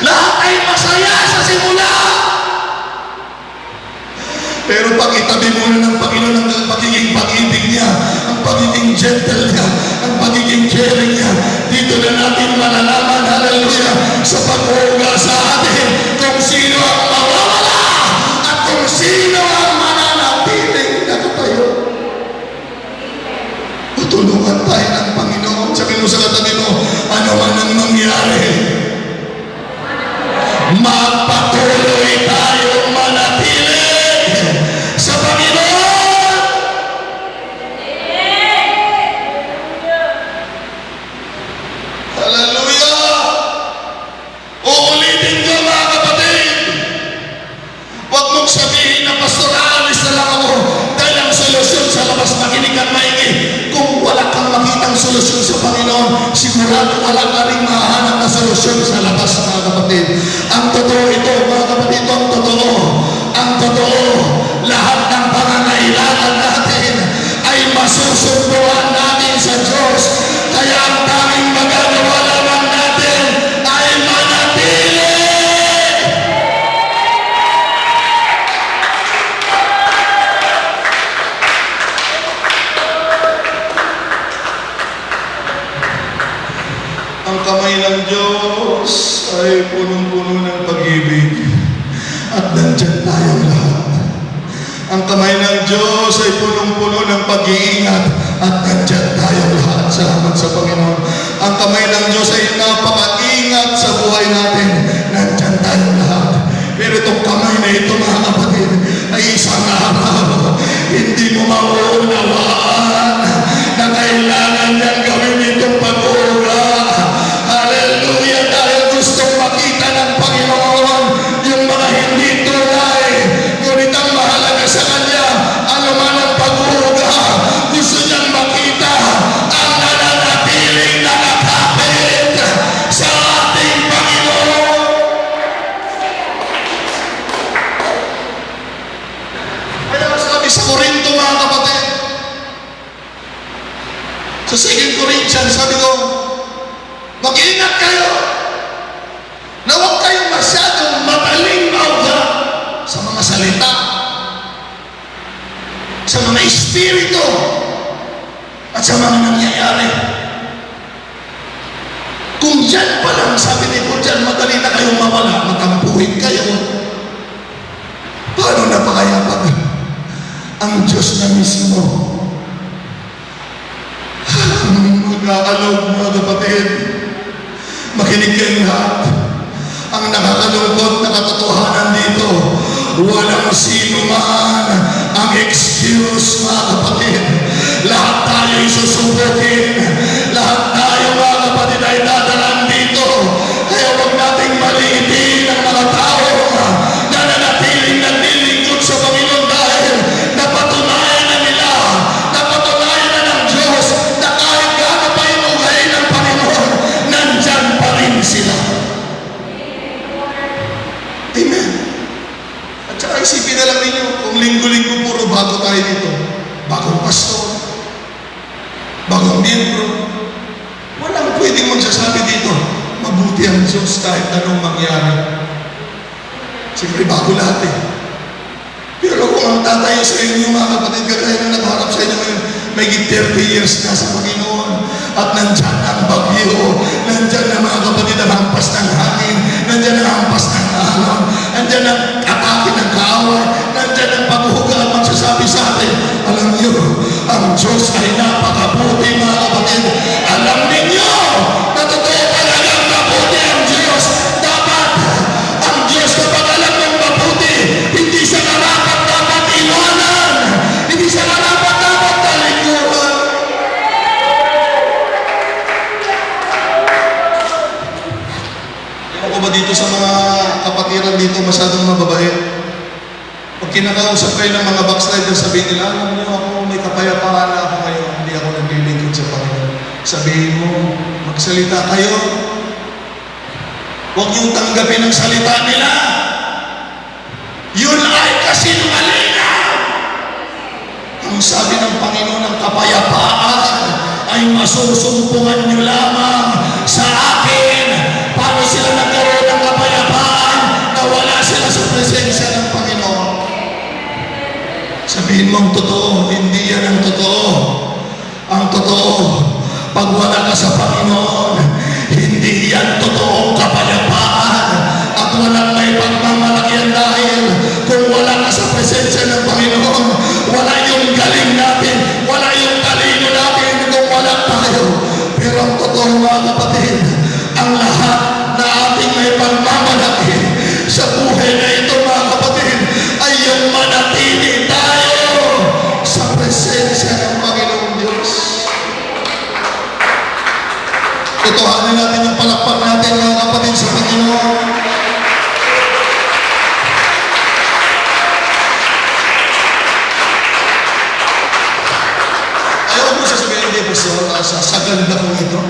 Lahat ay masaya sa simula. Pero pag itabi muna ng Panginoon ang pagiging pag-ibig niya, ang pagiging gentle niya, ang pagiging caring niya, dito na natin malalaman, hallelujah, sa pag-uuga sa atin kung sino ang mawawala at kung sino ang mananatiling nakatayo. Tutulungan tayo ng Panginoon. Sabihin mo sa katabi mo, ano man ang mangyari, magpatuloy tayong manatili sa Panginoon. Hallelujah! Uulitin ko, mga kapatid. Huwag mong sabihin na pastoralis na lang ako dahil ang solusyon sa labas, makinig at maigi. Kung wala kang makitang solusyon sa Panginoon, sigurado wala ka rin mahanap na solusyon sa labas, mga kapatid. Ang totoo ito, mga kapatid, ang totoo. Ang totoo, lahat ng pangangailangan natin ay masusunduan natin sa Diyos. Kaya ang tanging magagawa lamang natin ay manatili. Ang kamay ng Diyos ay punong-puno ng pag-ibig at nandyan tayong lahat. Ang kamay ng Diyos ay punong-puno ng pag-iingat at nandyan tayong lahat. Salamat sa Panginoon. Ang kamay ng Diyos ay napaka-ingat sa buhay natin. Nandyan tayong lahat. Pero itong kamay na ito, mga kapatid, ay isang araw hindi mo mauunawaan na kailangan niyang gawin itong pag-uura. Hallelujah! Dahil gustong makita ng Panginoon yung mga hindi tunay. Ngunit ang mahalaga sa Kanya, ano man ang pag-uura, gusto niyang makita ang nananatiling nakakapit sa ating Panginoon. Kaya sabi sa Corinto, mga kapatid, sa 2 Corinthians, sabi ko, mag-ingat kayo na huwag kayong masyadong madaling mauga sa mga salita, sa mga espiritu, at sa mga nangyayari. Kung dyan pa lang, sabi ni Paul, dyan madali na kayong mawala, matampuhin kayo. Paano na pa kaya pag ang Diyos na mismo mag-aalog, mga kapatid? Makinig kayong lahat. Ang nakakalungkot na katotohanan dito, walang sino man ang excuse, mga kapatid. Lahat tayo'y susubukin. Lahat tayo, mga kapatid, ay dadalan dito. Kaya huwag nating maliitin ang mga tao na nanatiling naglilingkod sa Panginoon dahil napatunayan na nila, napatunayan na ng Diyos na kahit gaano pa yung ugali ng Panginoon, nandyan pa rin sila. Amen. At saka isipin na lang ninyo, kung linggo-linggo puro bago tayo dito, bagong pastor, bagong miyembro, walang pwedeng magsasabi dito, mabuti ang Diyos kahit anong mangyari. Siyempre, bago lahat eh. Pero kung ang tatayo sa inyo, mga kapatid, kagaya na nagharap sa inyo ngayon, may 30 years na sa Panginoon, at nandyan ang bagyo, nandyan na, mga kapatid, ang hampas ng hangin, nandyan ang hampas ng alon, nandyan ang atake ng kaaway, nandyan ang paghuhuga at magsasabi sa atin, alam niyo, ang Diyos ay napakabuti, mga kapatid. Alam ninyo na totoo talagang mabuti ang Diyos. Dapat ang Diyos, kapag alam mong mabuti, hindi siya karapat dapat iwanan, hindi siya karapat dapat talikuran. Ewan ko ba dito sa mga kapatiran dito masyadong mababait? Pag kinakausap kayo ng mga backslider, sabihin nila, alam niyo ako, may kapayapaan na ako ngayon, hindi ako naglilingkod sa Panginoon. Sabihin mo, magsalita kayo. Huwag niyong tanggapin ang salita nila. Yun ay kasinungalingan. Ang sabi ng Panginoon, ang kapayapaan ay masusumpungan niyo lamang sa akin. Paano sila nagkaroon ng kapayapaan na wala sila sa presensya ng Panginoon? Sabihin mo ang totoo, hindi yan ang totoo. Ang totoo, pag wala ka sa Panginoon, hindi yan totoong kapayapaan. At walang may pagmamalakyan dahil kung wala ka sa presensya ng Panginoon, wala yung galing natin, wala yung talino natin kung wala tayo. Pero ang totoo, mga kapatid, ang lahat na ating may pagmamalaki sa buhay na ito, mga kapatid, ay yung manatili tayo sa presensya ng Panginoong Diyos. Totohanin natin yung palakpak natin, mga kapatid, sa Panginoon. Ayaw mo sasabihin, hindi po sa ganda kong ito.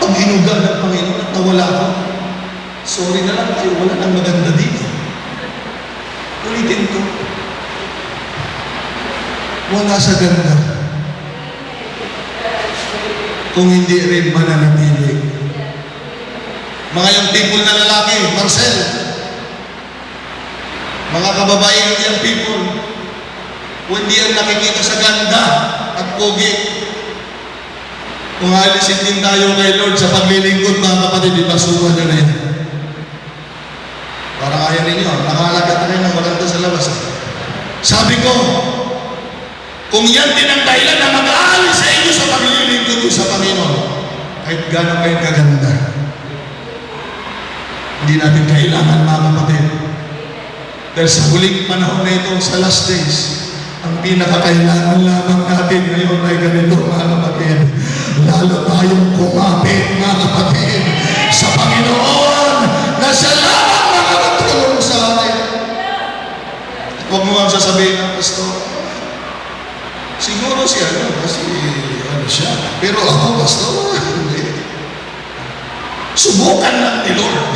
Pag hinuga ng Panginoon at nawala ko, sorry na lang kayo, wala nang maganda dito. Ulitin ko. Wala sa ganda kung hindi rin mananatili. Mga yung people na lalaki, Marcel, mga kababaeng yung people, kung hindi yan nakikita sa ganda at pogi, kung alisin din tayo kay Lord sa paglilingkod, mga kapatid, ipasukan nyo na yan. Parang ayaw ninyo, nakalagat na rin ng maganda sa labas. Sabi ko, kung yan din ang dahilan na mag-aalis sa inyo sa paglilingkod ko sa Panginoon, kahit gano'n kayo kaganda, hindi natin kailangan, mga kapatid. Dahil sa huling panahon na ito, sa last days, ang pinakakailangan lamang natin ngayon ay ganito, mga kapatid. Lalo tayong kumapit, mga kapatid, sa Panginoon na siya lamang nakakatulong sa atin. Huwag mo nga sasabihin ng pastor, siguro siya, kasi ano siya. Pero ako, pastor, hindi. Subukan lang ni Lord.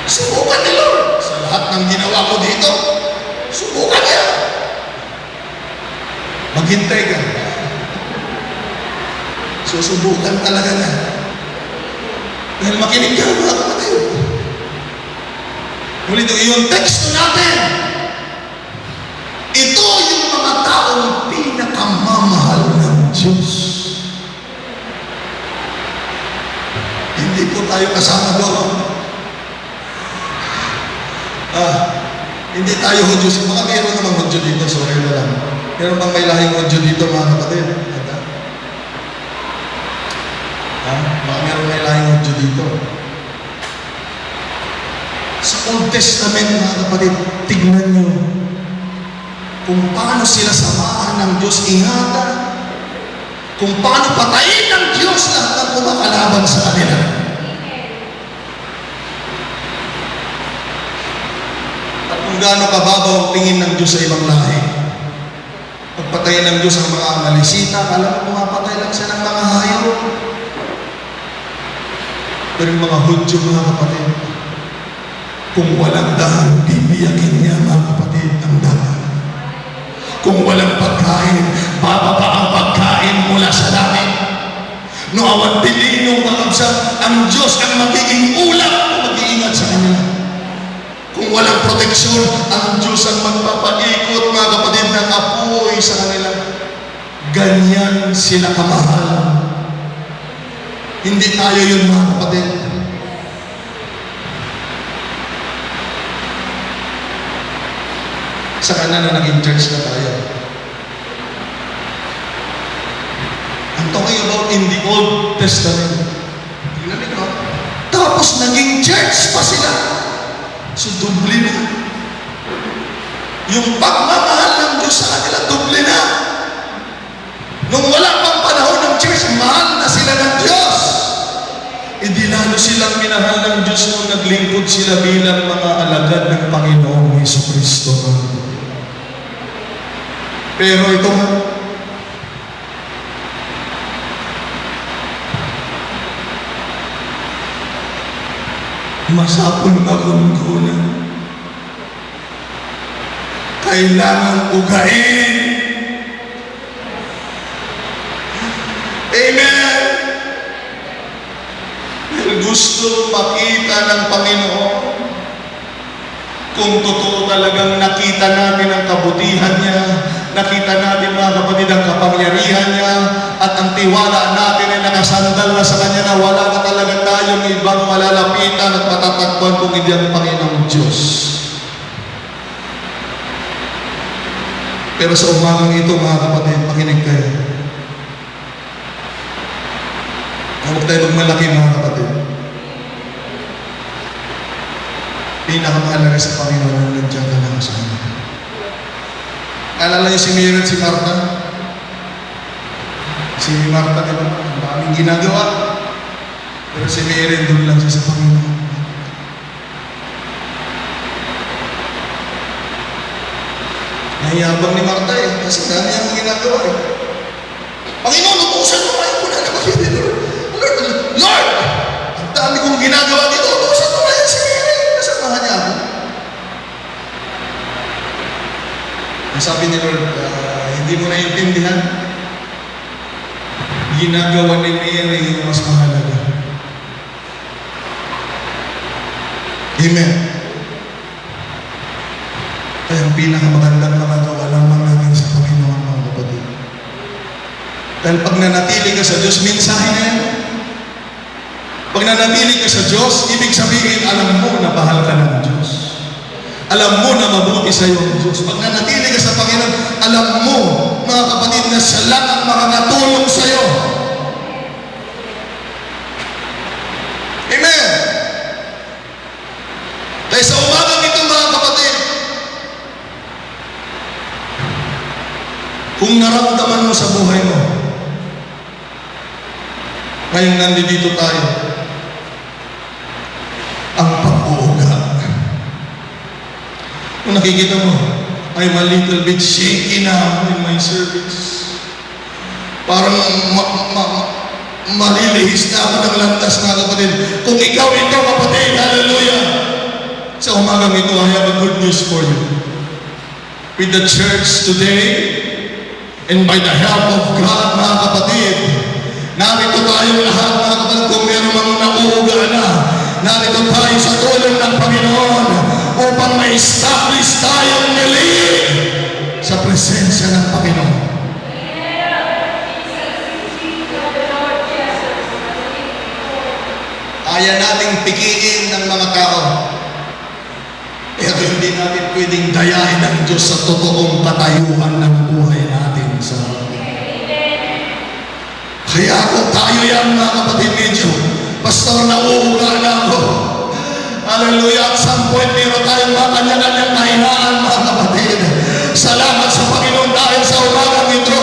Subukan ni Lord. Sa lahat ng ginawa ko dito, subukan niya. Maghintay ka. Susubukan talaga na. Dahil makinig ka, mga kapatid. Ngunit yung teksto natin, ito yung mga taong pinakamamahal ng Diyos. Hindi po tayo kasama doon. Hindi tayo Hudyo. Mga meron namang Hudyo dito, sorry na lang. Meron bang may lahing Hudyo dito, mga kapatid? Mga meron may lahing Hudyo dito. Sa Old Testament, mga kapatid, tignan nyo kung paano sila samahan ng Diyos, ingatan, kung paano patayin ng Diyos lahat ng kumakalaban sa kanila. At kung gaano kababaw ang tingin ng Diyos sa ibang lahi. Pagpatayin ng Diyos ang mga analisita, kala mo pumapatay lang siya ng mga hayop. Pero yung mga Hudyo, mga kapatid, kung walang dahil, bibiyakin niya, mga kapatid, ang dahil. Kung walang pagkain, bababa ang pagkain mula sa langit. No awan pilinong makabsat, ang Diyos ang magiging ulap na mag-iingat sa kanila. Kung walang proteksyon, ang Diyos ang magpapaikot, mga kapatid, ng apoy sa kanila. Ganyan sila kamahal. Hindi tayo yun, mga kapatid. Sa kanan na naging church na tayo. I'm talking about in the Old Testament. Tingnan nyo. Tapos naging church pa sila. So, doble na. Yung pagmamahal ng Diyos sa kanila, doble na. Nung wala pang panahon ng church, mahal na sila ng Diyos. Hindi lalo silang minahal ng Diyos nung naglingkod sila bilang mga alagad ng Panginoong Jesucristo. Pero ito nga, masapul magungunan. Kailangan ugain. Amen! Dahil gusto makita ng Panginoon kung totoo talagang nakita natin ang kabutihan niya, nakita natin, mga kapatid, ang kapangyarihan niya, at ang tiwala natin ay nakasandal na sa Kanya na wala na talaga tayong ibang malalapitan at matatakbuhan kung hindi ang Panginoong Diyos. Pero sa umagang ito, mga kapatid, makinig kayo. Huwag tayo magmalaki, mga kapatid. Pinakamahalaga sa Panginoon ang nandiyan ka lang sa Kanya. Alala niyo si Mary at si Martha? Si Martha, di ba? Ang daming ginagawa. Pero si Mary, doon lang siya sa Panginoon. Nahiyabang ni Martha eh. Kasi dami ang ginagawa eh. Panginoon, utusan mo kayo po na naman. Lord! Ang dami kong ginagawa dito. Utusan mo kayo si Mary. Kasamahan niya ako. Sabi ni Lord, hindi mo naiintindihan. Ginagawa ni Mary yung mas mahalaga. Amen. Kaya ang pinakamagandang magagawa lamang namin sa Panginoon, mga kapatid. Dahil pag nanatili ka sa Diyos, mensahe na yan. Pag nanatili ka sa Diyos, ibig sabihin, alam mo na bahal ka ng Diyos. Alam mo na mabuti sa iyo ang Diyos. Pag nanatili ka sa Panginoon, alam mo, mga kapatid, na siya lang ang makakatulong sa iyo. Amen! Dahil sa Kung naramdaman mo sa buhay mo, ngayong nandito tayo, ang pag-uuga. Kung nakikita mo, I'm a little bit shaky now in my service. Parang malilihis na ako ng landas, mga kapatid. Kung ikaw, kapatid, hallelujah! Sa umagang ito, I have a good news for you. With the church today, and by the help of God, mga kapatid, narito tayong lahat, mga kapatid, kung meron mga nauuga na, narito tayo sa tulong ng Panginoon upang ma-establish tayong muli sa presensya ng Panginoon. Kaya nating pikiin ng mga tao, pero hindi natin pwedeng dayain ng Diyos sa totoong katayuan ng buhay natin sa Kaya kung tayo yan, mga kapatid, medyo, Pastor, nauuga na ako. Hallelujah. At some point, meron tayong mga kanya-kanyang kahinaan, mga kapatid. Salamat sa Panginoon dahil sa umagang ito.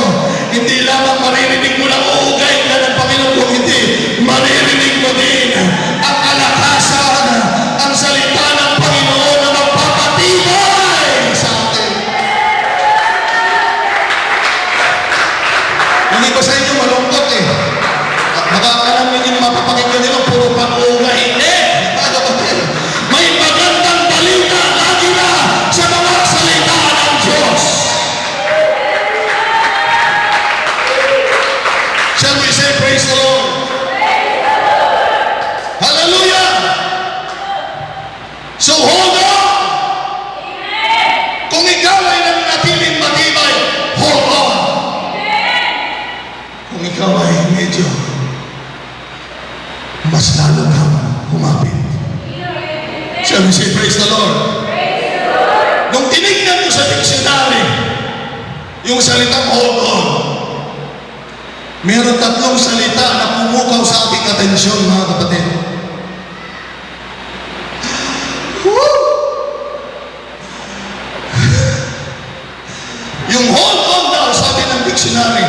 Hindi lamang maririnig mo lang uugay ka ng Panginoon, kung hindi, maririnig mo din ang kalakasan, ang salita ng Panginoon na magpapatibay sa atin. Hindi ba sa inyo malungkot eh? Baka alam nyo yung mapapakinggan nila, puro pag-uugay. Hindi! May magandang balita lagi na sa mga salita ng Diyos. Shall we say praise the Lord? Hallelujah! So hold on! Kung ikaw ay nanatiling matibay, hold on! Kung ikaw ay medyo mas lalo kang humapit. Shall we say praise the Lord? Nung tinignan mo sa dictionary yung salitang hold on, meron tatlong salita na pumukaw sa aking atensyon, mga kapatid. Woo! Yung hold on daw, sabi ng dictionary,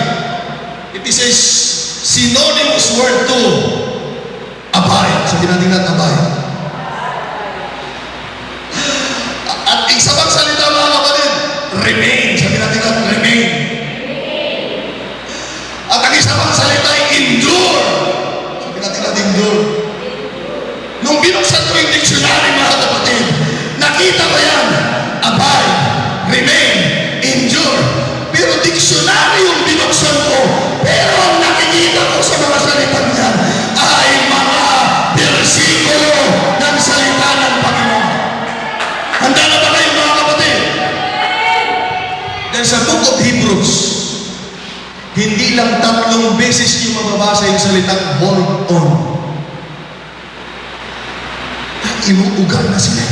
it is a synonymous word to abide. Sabi natin natin abide. At isa pang salita, mga kapatid, remain. Sabi natin natin remain. At ang isa pang salita ay endure. Sabi natin natin endure. Nung binuksan ko yung dictionary, mga kapatid, nakita ko yan. Abide, remain, endure. Pero dictionary yung binuksan ko. Pero ang nakikita ko sa mga salitang yan ay mga bersikulo ng salita ng Panginoon. Handa na ba kayo, mga kapatid? Dahil sa Book of Hebrews, hindi lang 3 beses yung mababasa yung salitang hold on. Inuugal na sila.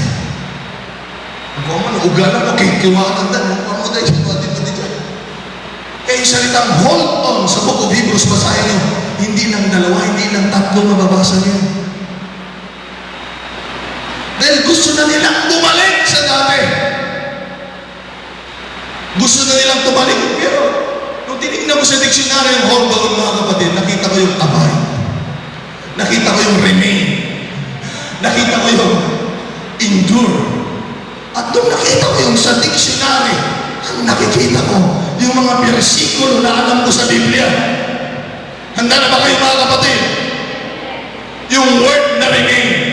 Kung ano, ugal na, kikiwatan na, kung ano dahil siya, kaya yung salitang hold on sa Book of Hebrews, basahin nyo, hindi lang 2, hindi lang 3 mababasa nyo. Dahil gusto na nilang bumalik sa dati. Gusto na nilang tumalik. Pero, nung tinignan mo sa dictionary yung hold on, mga kapatid, nakita ko yung abide. Nakita ko yung remain. Nakita ko yung endure. At nung nakita ko yung sa dictionary, ang nakikita ko, yung mga bersikulo na alam ko sa Biblia. Handa na ba kayo, mga kapatid? Yung word na remain.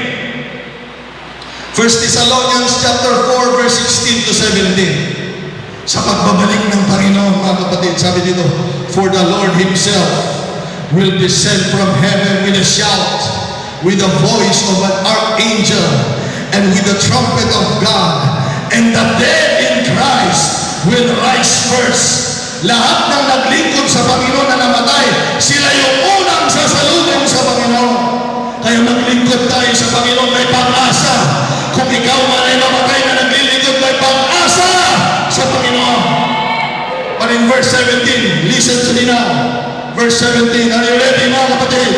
1 Thessalonians chapter 4, verse 16 to 17. Sa pagbabalik ng Panginoon, mga kapatid, sabi dito, for the Lord Himself will descend from heaven with a shout, with the voice of an archangel, and with the trumpet of God, and the dead in Christ will rise first. Lahat ng naglingkod sa Panginoon na namatay, sila yung unang sasalubong sa Panginoon. Kaya maglingkod tayo sa Panginoon, may pag-asa. Kung ikaw man ay namatay na naglilingkod, may pag-asa sa Panginoon. But in verse 17, listen to me now. Verse 17, are you ready, mga kapatid?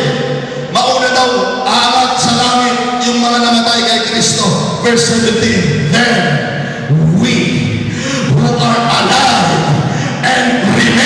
Mauna daw, aangat sa langit yung mga namatay kay Kristo. Verse 17, then we who are alive and remain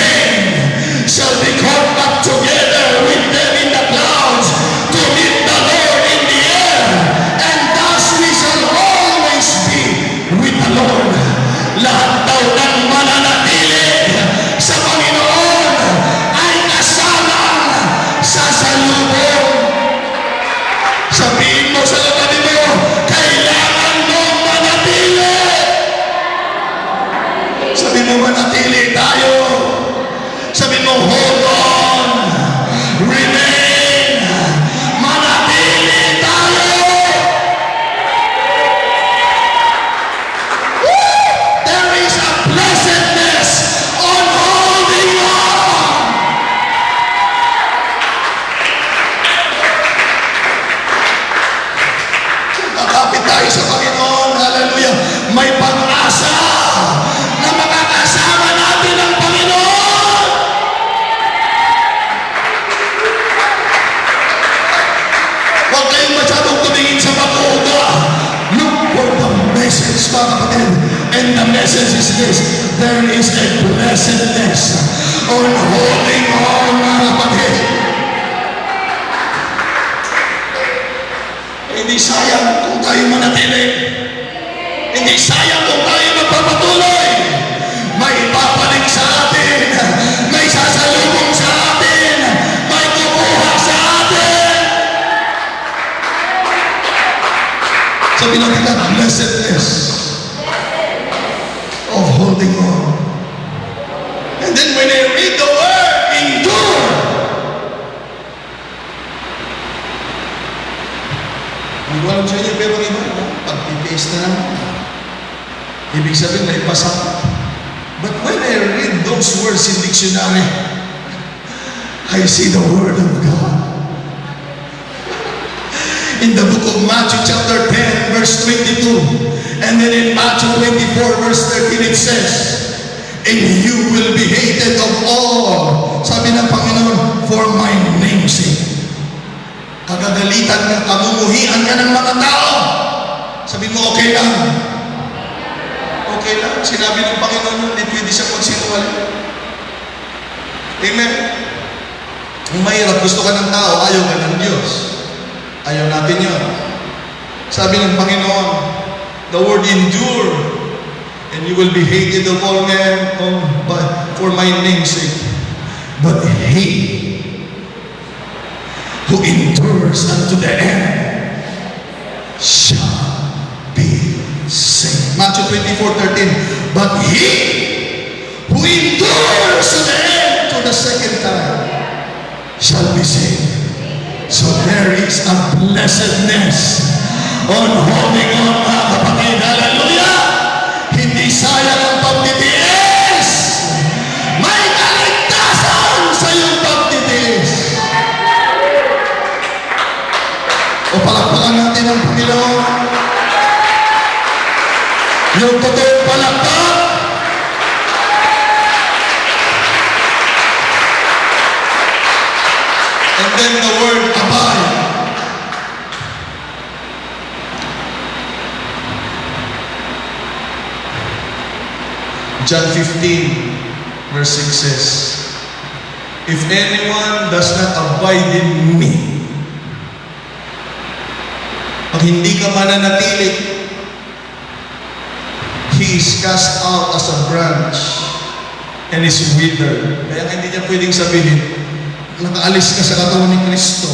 message is this: there is a blessedness on holding on, mga kapatid. Hindi sayang kung tayo manatili. Hindi sayang kung tayo magpapatuloy. May ipapalit sa atin. May sasalubong sa atin. May kukuha sa atin. Sabi natin na blessedness of holding on. And then when I read the word endure, hindi ko alam sa inyo, pero iba, pag-titiis na naman. Ibig sabihin, may pasama. But when I read those words in dictionary, I see the Word of God. In the book of Matthew chapter 10, verse 22, and then in Matthew 24, verse 13, it says, and you will be hated of all, sabi ng Panginoon, for my name's sake. Kagagalitan ka, kamumuhian ka ng mga tao. Sabi mo, okay lang. Okay lang. Sinabi ng Panginoon yun, hindi pwede siya magsinungaling. Amen. Ang mahirap, gusto ka ng tao, ayaw ka ng Diyos. Ayaw natin yun. Sabi ng Panginoon, the word endure, and you will be hated of all men for my name's sake. But he who endures unto the end shall be saved. Matthew 24:13. But he who endures to the end, to the second time, shall be saved. So there is a blessedness on holding on, mga kapatid. Hallelujah! Hindi sayang ang pagtitiis. May kaligtasan sa iyong pagtitiis. O palakpakan natin ang Panginoon. Yung totoong palakpak. And then the word abide. John 15, verse 6 says, if anyone does not abide in me, pag hindi ka mananatili, he is cast out as a branch and is withered. Kaya hindi niya pwedeng sabihin, nakaalis ka sa katawan ni Kristo,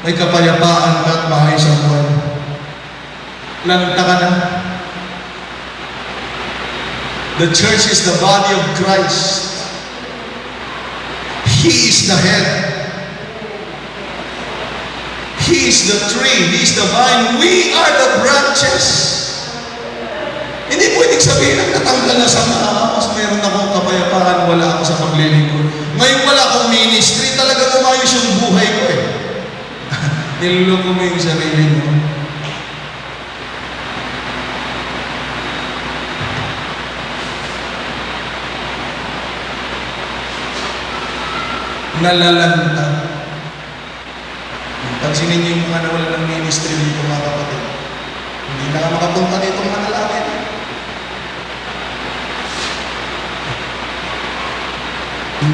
may kapayapaan ka at maayos ang buhay. Lanta ka na. The church is the body of Christ. He is the head. He is the tree. He is the vine. We are the branches. Hindi pwedeng sabihin ang natanggal na sa mas meron akong kapayapaan, wala ako sa paglilingkod. Ngayon wala akong ministry, talaga umayos yung buhay ko eh. Niluloko mo yung sarili mo. Nalalanta. Pansinin niyo yung mga nawala ng ministry dito, mga kapatid. Hindi na makapunta dito mga manalangin.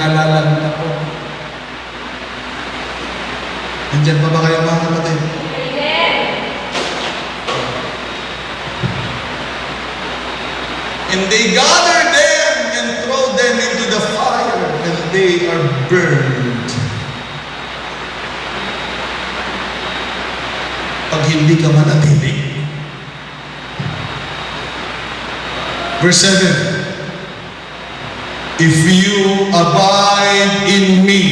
Nalalanta po. Nandyan pa ba kayo, mga kapatid? And they gather them and throw them into the fire, and they are burned. Pag hindi ka manatili. Verse 7. If you abide in me,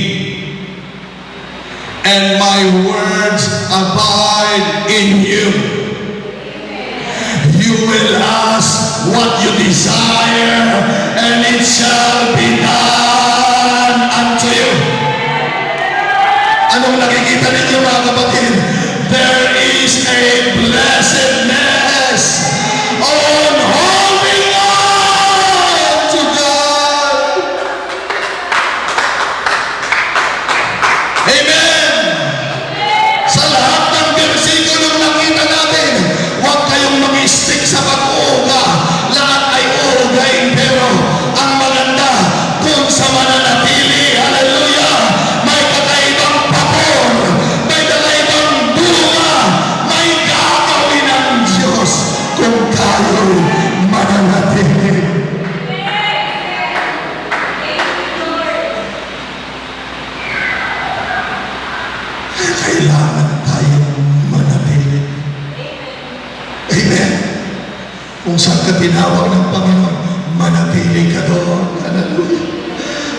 and my words abide in you, you will ask what you desire, and it shall be done unto you. Anong nakikita ninyo, mga kapatid? There is a blessedness on holding on to God. Amen. Sa lahat ng versikulo nakita natin, huwag kayong mag-stick sa pag-uuga. Lahat ay ka tinawag ng Panginoon, manatili ka doon. Hallelujah.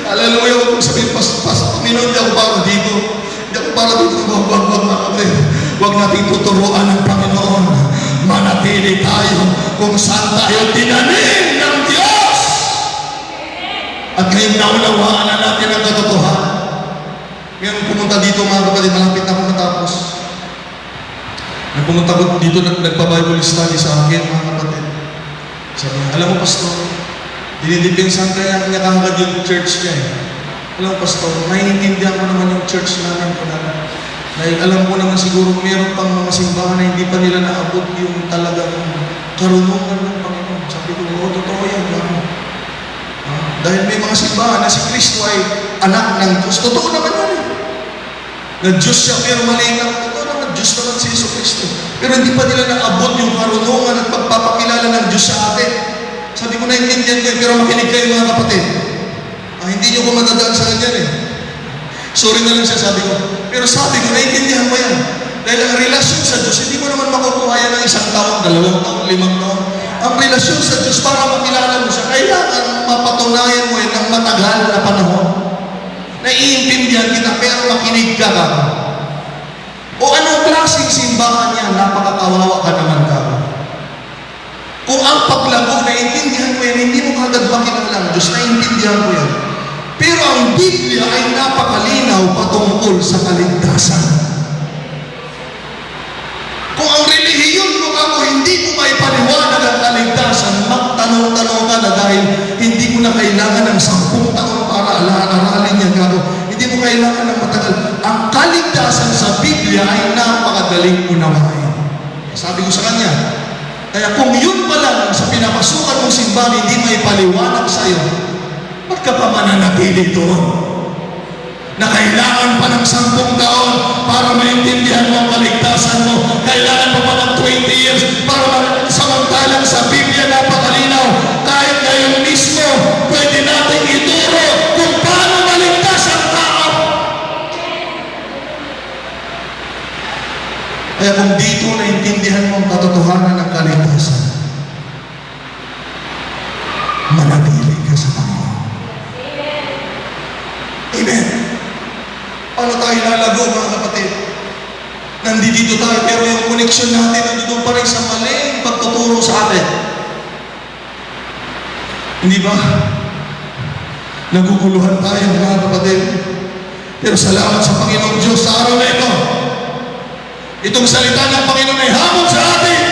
Hallelujah. Huwag mong sabihin, Panginoon, hindi ako para dito. Hindi ako para dito. Huwag mga kapatid. Huwag natin tuturuan ng Panginoon. Manatili tayo kung saan tayo tinanim ng Diyos. At ngayon naunawaan na natin ang katotohanan. Ngayon pumunta dito mga kapatid, malapit na ako matapos. Nung pumunta ko dito, nagpa-Bible study sa akin mga kapatid. Sabi niya, alam mo pastor, dinidipinsan kaya niya kahagad yung church niya eh. Alam mo pastor, naiintindihan ko naman yung church namin ko naman. Dahil alam ko naman siguro meron pang mga simbahan na hindi pa nila naabot yung talagang karunungan ng Panginoon. Sabi ko, oo, totoo yan. Dahil may mga simbahan na si Kristo ay anak ng Diyos. Totoo naman yan eh. Na Diyos siya, pero mali lang. Totoo naman, Diyos naman si Yesu Kristo. Pero hindi pa nila naabot yung karunungan at pagpapakilala ng Diyos sa atin. Sabi ko, naintindihan kayo, pero makinig kayo mga kapatid. Hindi nyo ko matadaan sa kanya eh. Sorry na lang siya, sabi ko. Pero sabi ko, naintindihan mo yan. Dahil ang relasyon sa Diyos, hindi mo naman makukuha yan ng 1 taon, 2 taon, 5 taon. Ang relasyon sa Diyos, para makilala mo siya, kailangan mapatunayan mo yan ng matagal na panahon. Naiintindihan kita, pero makinig ka ka. O anong klaseng simbahan yan, napakakawawa ka naman ka. Kung ang paglago, naiintindihan mo yan, hindi mo kagad makilala ang Diyos, naiintindihan mo yan. Pero ang Biblia ay napakalinaw patungkol sa kaligtasan. Kung ang relihiyon mo ako hindi mo may paliwanag ang kaligtasan, magtanong-tanong ka na dahil hindi mo na kailangan ng 10 taon para aralin yan gago. Hindi mo kailangan ng matagal. Ang kaligtasan sa Biblia ay napakadaling unawain. Sabi ko sa kanya, kaya kung yun pa lang sa pinapasukan mong simbahan hindi may paliwanag sa'yo, ba't ka pa mananatili doon? Na kailangan pa ng 10 taon para maintindihan mo ang kaligtasan mo. Kailangan pa ng 20 years para samantalang sa Biblia napakalinaw. Kahit ngayon mismo, pwede natin ituro kung paano maligtas ang tao. Kaya kung dito naintindihan mo ang katotohanan ng kaligtasan, manatili ka sa Panginoon. Amen. Paano tayo lalago mga kapatid? Nandito tayo pero yung connection natin nandito pa rin sa maling pagtuturo sa atin. Hindi ba? Naguguluhan tayo mga kapatid. Pero salamat sa Panginoong Diyos sa araw na ito. Itong salita ng Panginoon ay hamon sa atin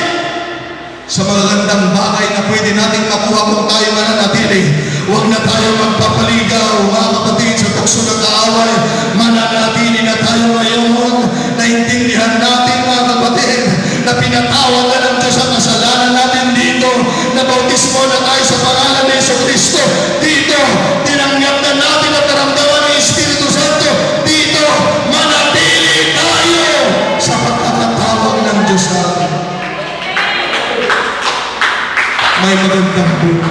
sa magagandang bagay na pwede nating makuha kung tayo mananatili. Huwag na tayo magpapaligaw, mga kapatid, sa tukso ng kaaway. Mananatili na tayo ngayon. Naintindihan natin, mga kapatid, na pinatawag na ng Diyos ang kasalanan natin dito. Nabautismo na tayo sa pangalan ni Yesu Kristo. Dito, tinanggap na natin at naramdaman ng Espiritu Santo. Dito, manatili tayo sa pagkakatawag ng Diyos sa atin. May magandang bunga.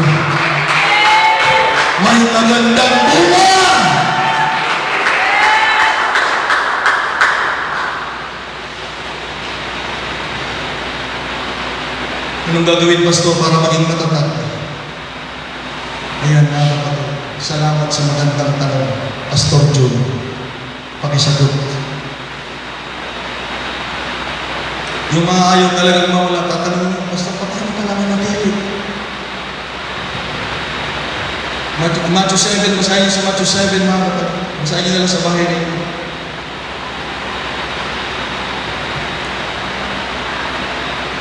May magandang bunga. Anong gagawin, Pastor, para maging matatag? Ayan, kapatid. Salamat sa magandang tanong. Pastor John, pakisagot. Yung mga ayaw talagang mawala, tatanungin niyo, Pastor, paano ka naman natili? Matthew 7, basahin niyo sa Matthew 7, mga kapatid. Basahin niyo na lang sa bahay ninyo.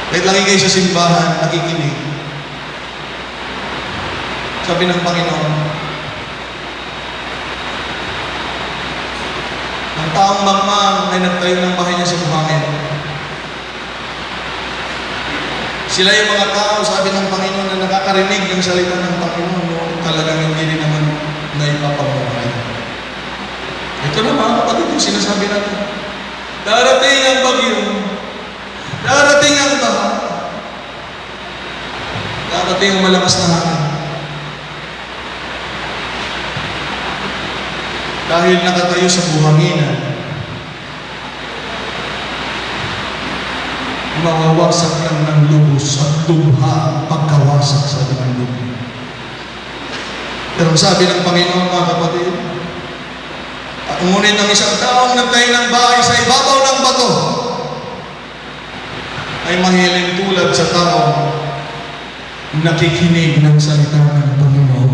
Kahit lagi kayo sa simbahan, nakikinig. Sabi ng Panginoon, ang taong mangmang ay nagtayo ng bahay niya sa buhangin. Sila yung mga tao, sabi ng Panginoon, na nakakarinig ng salita ng Panginoon, no? Talagang hindi rin naman naipapabuhay. Ito na mga kapatid yung sinasabi natin. Darating ang bagyo. Darating ang baha. Darating ang malakas na hangin. Dahil nakatayo sa buhanginan, mawawasak lang ng lubos at lubha ang pagkawasak sa ng lubos. Pero sabi ng Panginoon, mga kapatid, at ngunit ang isang taong nagtayo ng bahay sa ibabaw ng bato ay mahiling tulad sa tao nakikinig ng salita ng Panginoon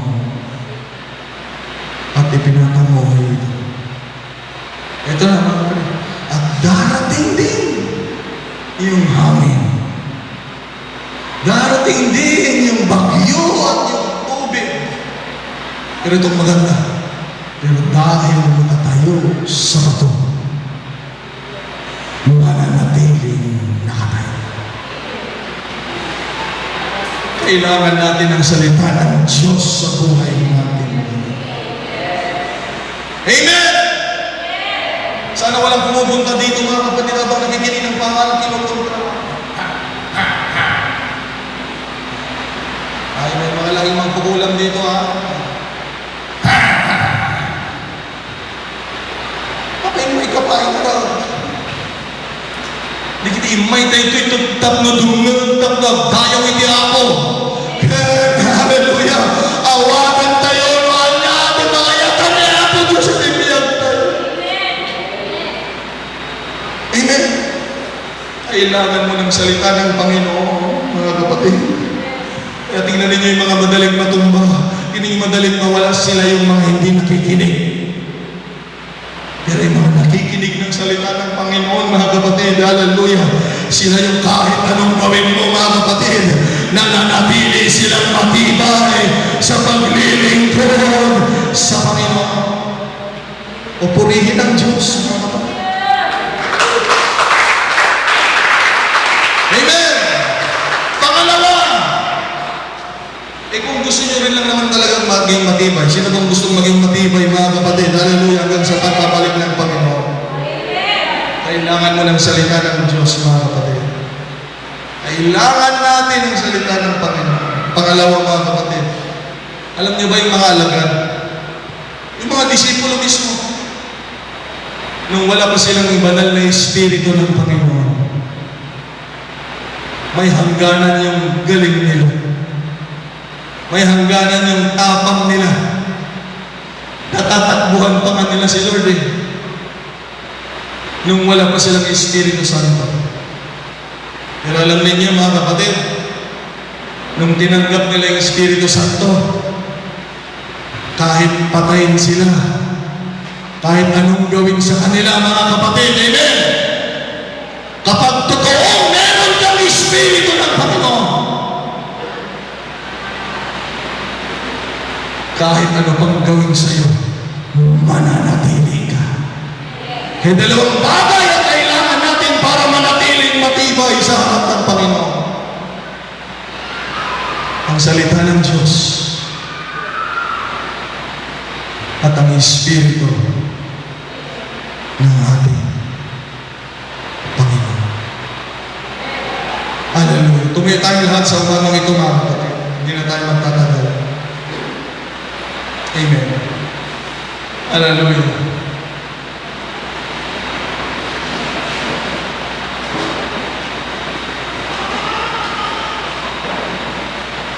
at ipinatanguhay ito. Ito na mga kapatid. At darating din yung hangin. Darating din yung bagyo at yung tubig. Pero itong maganda. Pero dahil nakatayo sa bato, mananatiling nakatayo. Kailangan natin ang salita ng Diyos sa buhay natin. Amen! Sana walang pumupunta dito mga kapatid habang nakikinig ng pangalan kinukontra. Ay, may mga laging magpukulam dito ha. Kapag may kapain na raw. Di kita imay tayo ito'y tap na dungan, tap na dayaw iti ako. Hallelujah! Awakan tayo noon natin mga yatan na ako doon sa tibiyag tayo. Amen. Kailangan mo ng salita ng Panginoon, mga kapatid. Kaya tingnan ninyo yung mga madaling matumba. Yung madaling mawala sila yung mga hindi nakikinig. Pero yung mga nakikinig ng salita ng Panginoon, mga kapatid, hallelujah, sila yung kahit anong gawin mo, mga kapatid, nananatili silang matibay sa paglilingkod sa Panginoon. O purihin ang Diyos, mga kapatid. Amen! Pangalawa, kung gusto nyo rin lang naman talagang maging matibay, sino bang gustong maging matibay, mga kapatid? Hallelujah, hanggang sa pagpapalik ng Panginoon. Kailangan mo ng salita ng Diyos, mga kapatid. Kailangan natin ang salita ng Panginoon. Pangalawa, mga kapatid, alam niyo ba yung mga alagad? Yung mga disipulo mismo, nung wala pa silang banal na Espiritu ng Panginoon, may hangganan yung galing nila. May hangganan yung tapang nila. Natatakbuhan pa nga nila si Lord eh. Nung wala pa silang Espiritu Santo. Pero alam ninyo mga kapatid, nung tinanggap nila yung Espiritu Santo, kahit patayin sila, kahit anong gawin sa kanila mga kapatid, amen? Kapag totoong meron kang Espiritu ng Panginoon, kahit ano pang gawin sa iyo, mananatili ka. Kaya dalawang bagay ang kailangan natin para manatiling matibay sa harap ng Panginoon. Ang salita ng Diyos at ang Espiritu ng ating Panginoon. Hallelujah. Tumaya tayo lahat sa umanong ito mga kapatid. Hindi na tayo magtatagal. Amen. Hallelujah.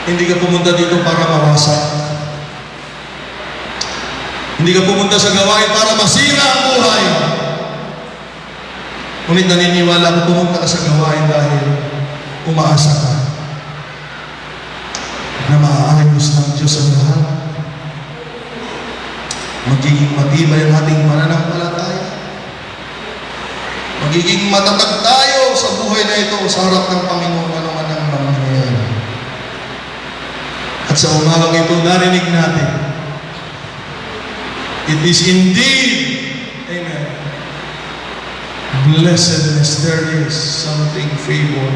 Hindi ka pumunta dito para mawasak. Hindi ka pumunta sa gawain para masira ang buhay. Ngunit naniniwala ko pumunta ka sa gawain dahil umaasa ka na maaayos ng Diyos ang lahat. Magiging matibay ang ating pananampalataya. Magiging matatag tayo sa buhay na ito sa harap ng Panginoon ano man ang mangyayari. At sa umagang ito, narinig natin, it is indeed, amen, blessedness, there is something favor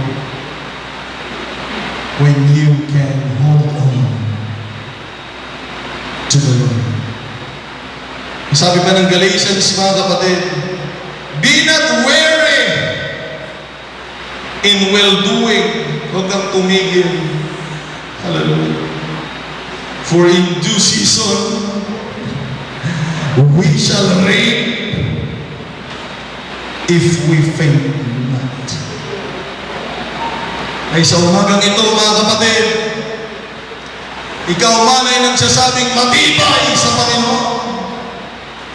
when you can hold on to the Lord. Sabi pa ng Galatians, mga kapatid, be not weary in well-doing. Huwag kang tumigil. Hallelujah. For in due season, we shall reap if we faint not. Ay sa umagang ito, mga kapatid, ikaw man ay nagsasabing matibay sa Panginoon.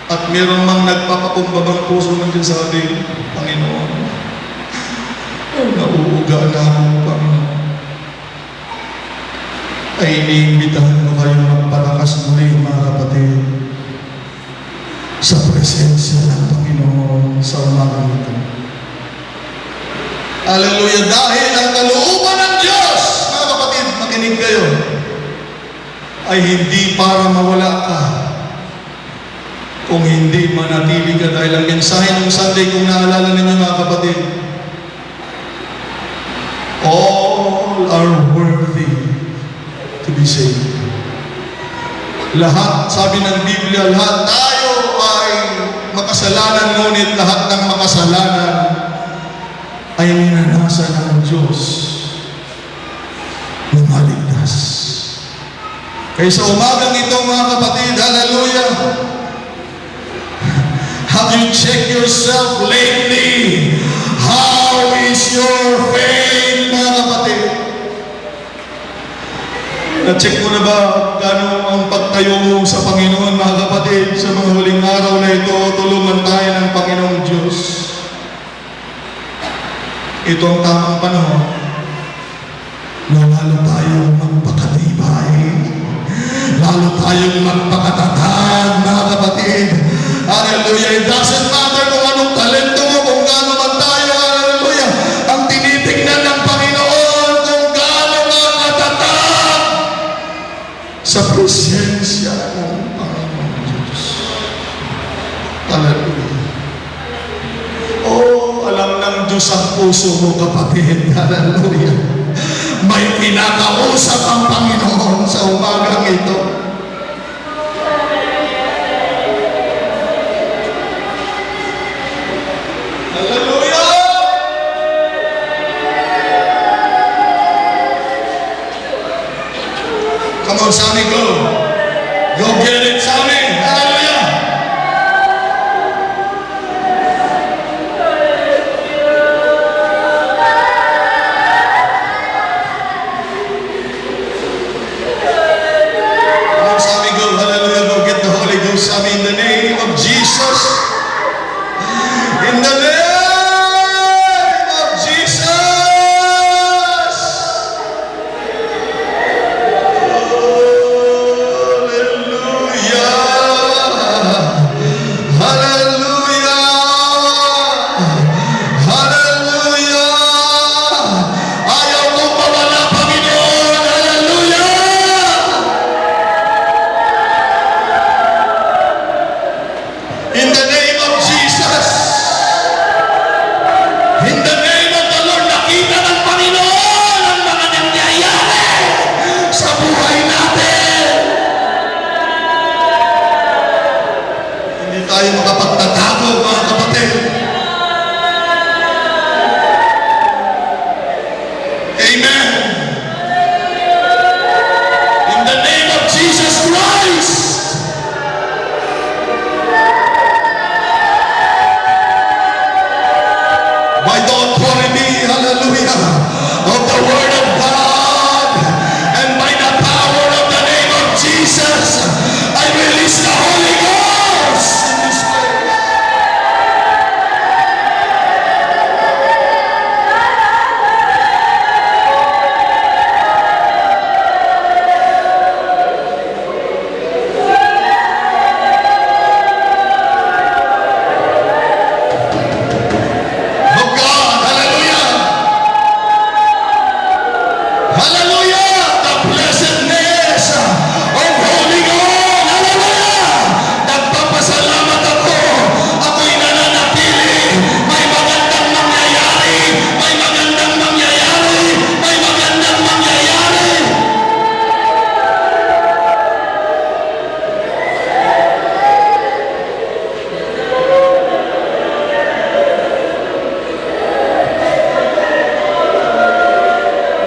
At meron mang nagpapakumbabang puso ng Diyos sa ating Panginoon. Nauuga na ang Panginoon. Ay iniimbitahan mo kayong magpalakas muli, mga kapatid, sa presensya ng Panginoon sa umagang ito. Hallelujah! Dahil ang kalooban ng Diyos, mga kapatid, makinig kayo, ay hindi para mawala ka. Kung hindi manatili ka, dahil ang mensahe ng Sunday, kung naalala ninyo, mga kapatid, all are worthy to be saved. Lahat, sabi ng Biblia, lahat tayo ay makasalanan, ngunit lahat ng makasalanan ay ninanasan ng Diyos na maligtas. Kaya sa umagang ito, mga kapatid, hallelujah, have you checked yourself lately? How is your faith, mga kapatid? Na-check mo na ba gano'n ang pagtayo mo sa Panginoon, mga kapatid? Sa mga huling araw na ito, tulungan tayo ng Panginoong Diyos. Ito ang tamang panahon na lalo tayong magpakatibay, lalo tayong magpakatatag, mga kapatid. Hallelujah! It doesn't matter kung anong talento mo, kung gaano man tayo, hallelujah, ang tinitignan ng Panginoon kung gaano ka katatag sa presensya ng Panginoon Diyos. Hallelujah! Oh, alam ng Diyos ang puso mo, kapatid. Hallelujah! May kinakausap ang Panginoon sa umagang ito. Hallelujah! Come on, Sammy, go. Go get it, Sammy. Hallelujah! In the name of Jesus. In the name of Jesus. Hallelujah. Hallelujah. Hallelujah. Ayaw kong mawala, Panginoon. Hallelujah. In the name of Jesus. In the name of the Lord, nakita ng Panginoon ang mga nangyayari sa buhay natin. Hindi tayo makapagtatago, mga kapatid. Amen. In the name of Jesus Christ. By the authority, hallelujah, of the Word of God, and by the power of the name of Jesus, I release the Holy Ghost in this place.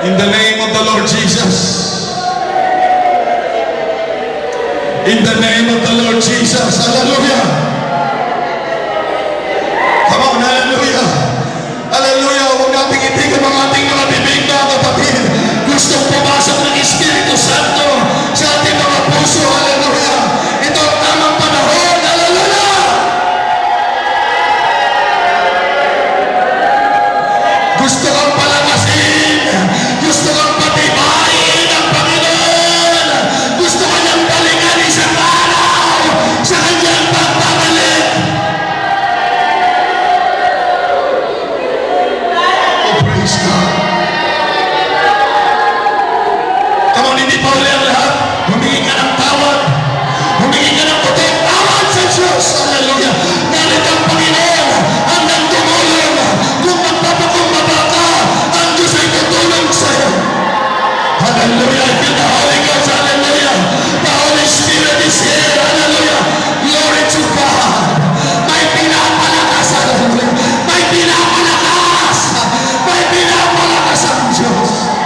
In the name of the Lord Jesus. In the name of the Lord Jesus. Hallelujah. Come on, hallelujah. Hallelujah. Huwag nating itigil ang ating mga bibig na mga kapatid, gustong pumasok ng Espiritu Santo sa ating mga puso. Hallelujah! Ito ang tamang panahon. Hallelujah! Gusto kang palakasin, gusto kang patibayin ng Panginoon, gusto ka niyang balikan isang araw sa kanyang pagbabalik. Oh, praise God. Come on, hindi pa uli ang lahat. Humingi ka ng tawad. Humingi ka ng puting tawad sa Diyos. Hallelujah. Narito ang Panginoon hanggang tumulong. Kung magpapakumbaba ka, ang Diyos ay tutulong sa'yo. Hallelujah. I feel the Holy Ghost. Hallelujah. The Holy Spirit is here. Hallelujah. Glory to God. May pinapalakas. Hallelujah. May pinapalakas. May pinapalakas ang Diyos.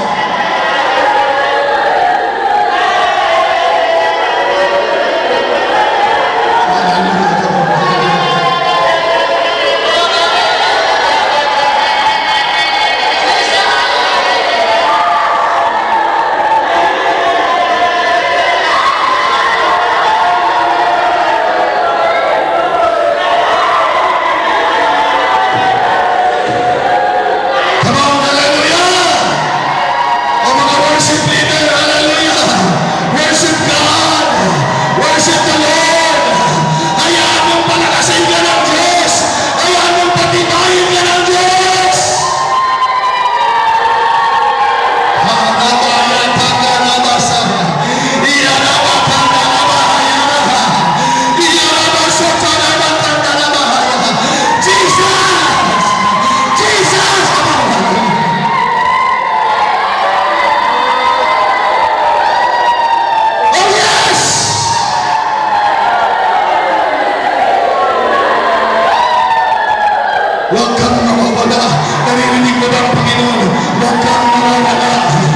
Come on, hallelujah! O mga worship leader, hallelujah! Worship God! Worship the Lord! Hayaan mong palakasin ka ng Diyos! Hayaan mong patibayin ka ng Diyos! Jesus! Come on! Oh yes! Huwag kang mawawala. Naririnig mo ba ang Panginoon? Huwag kang mawawala.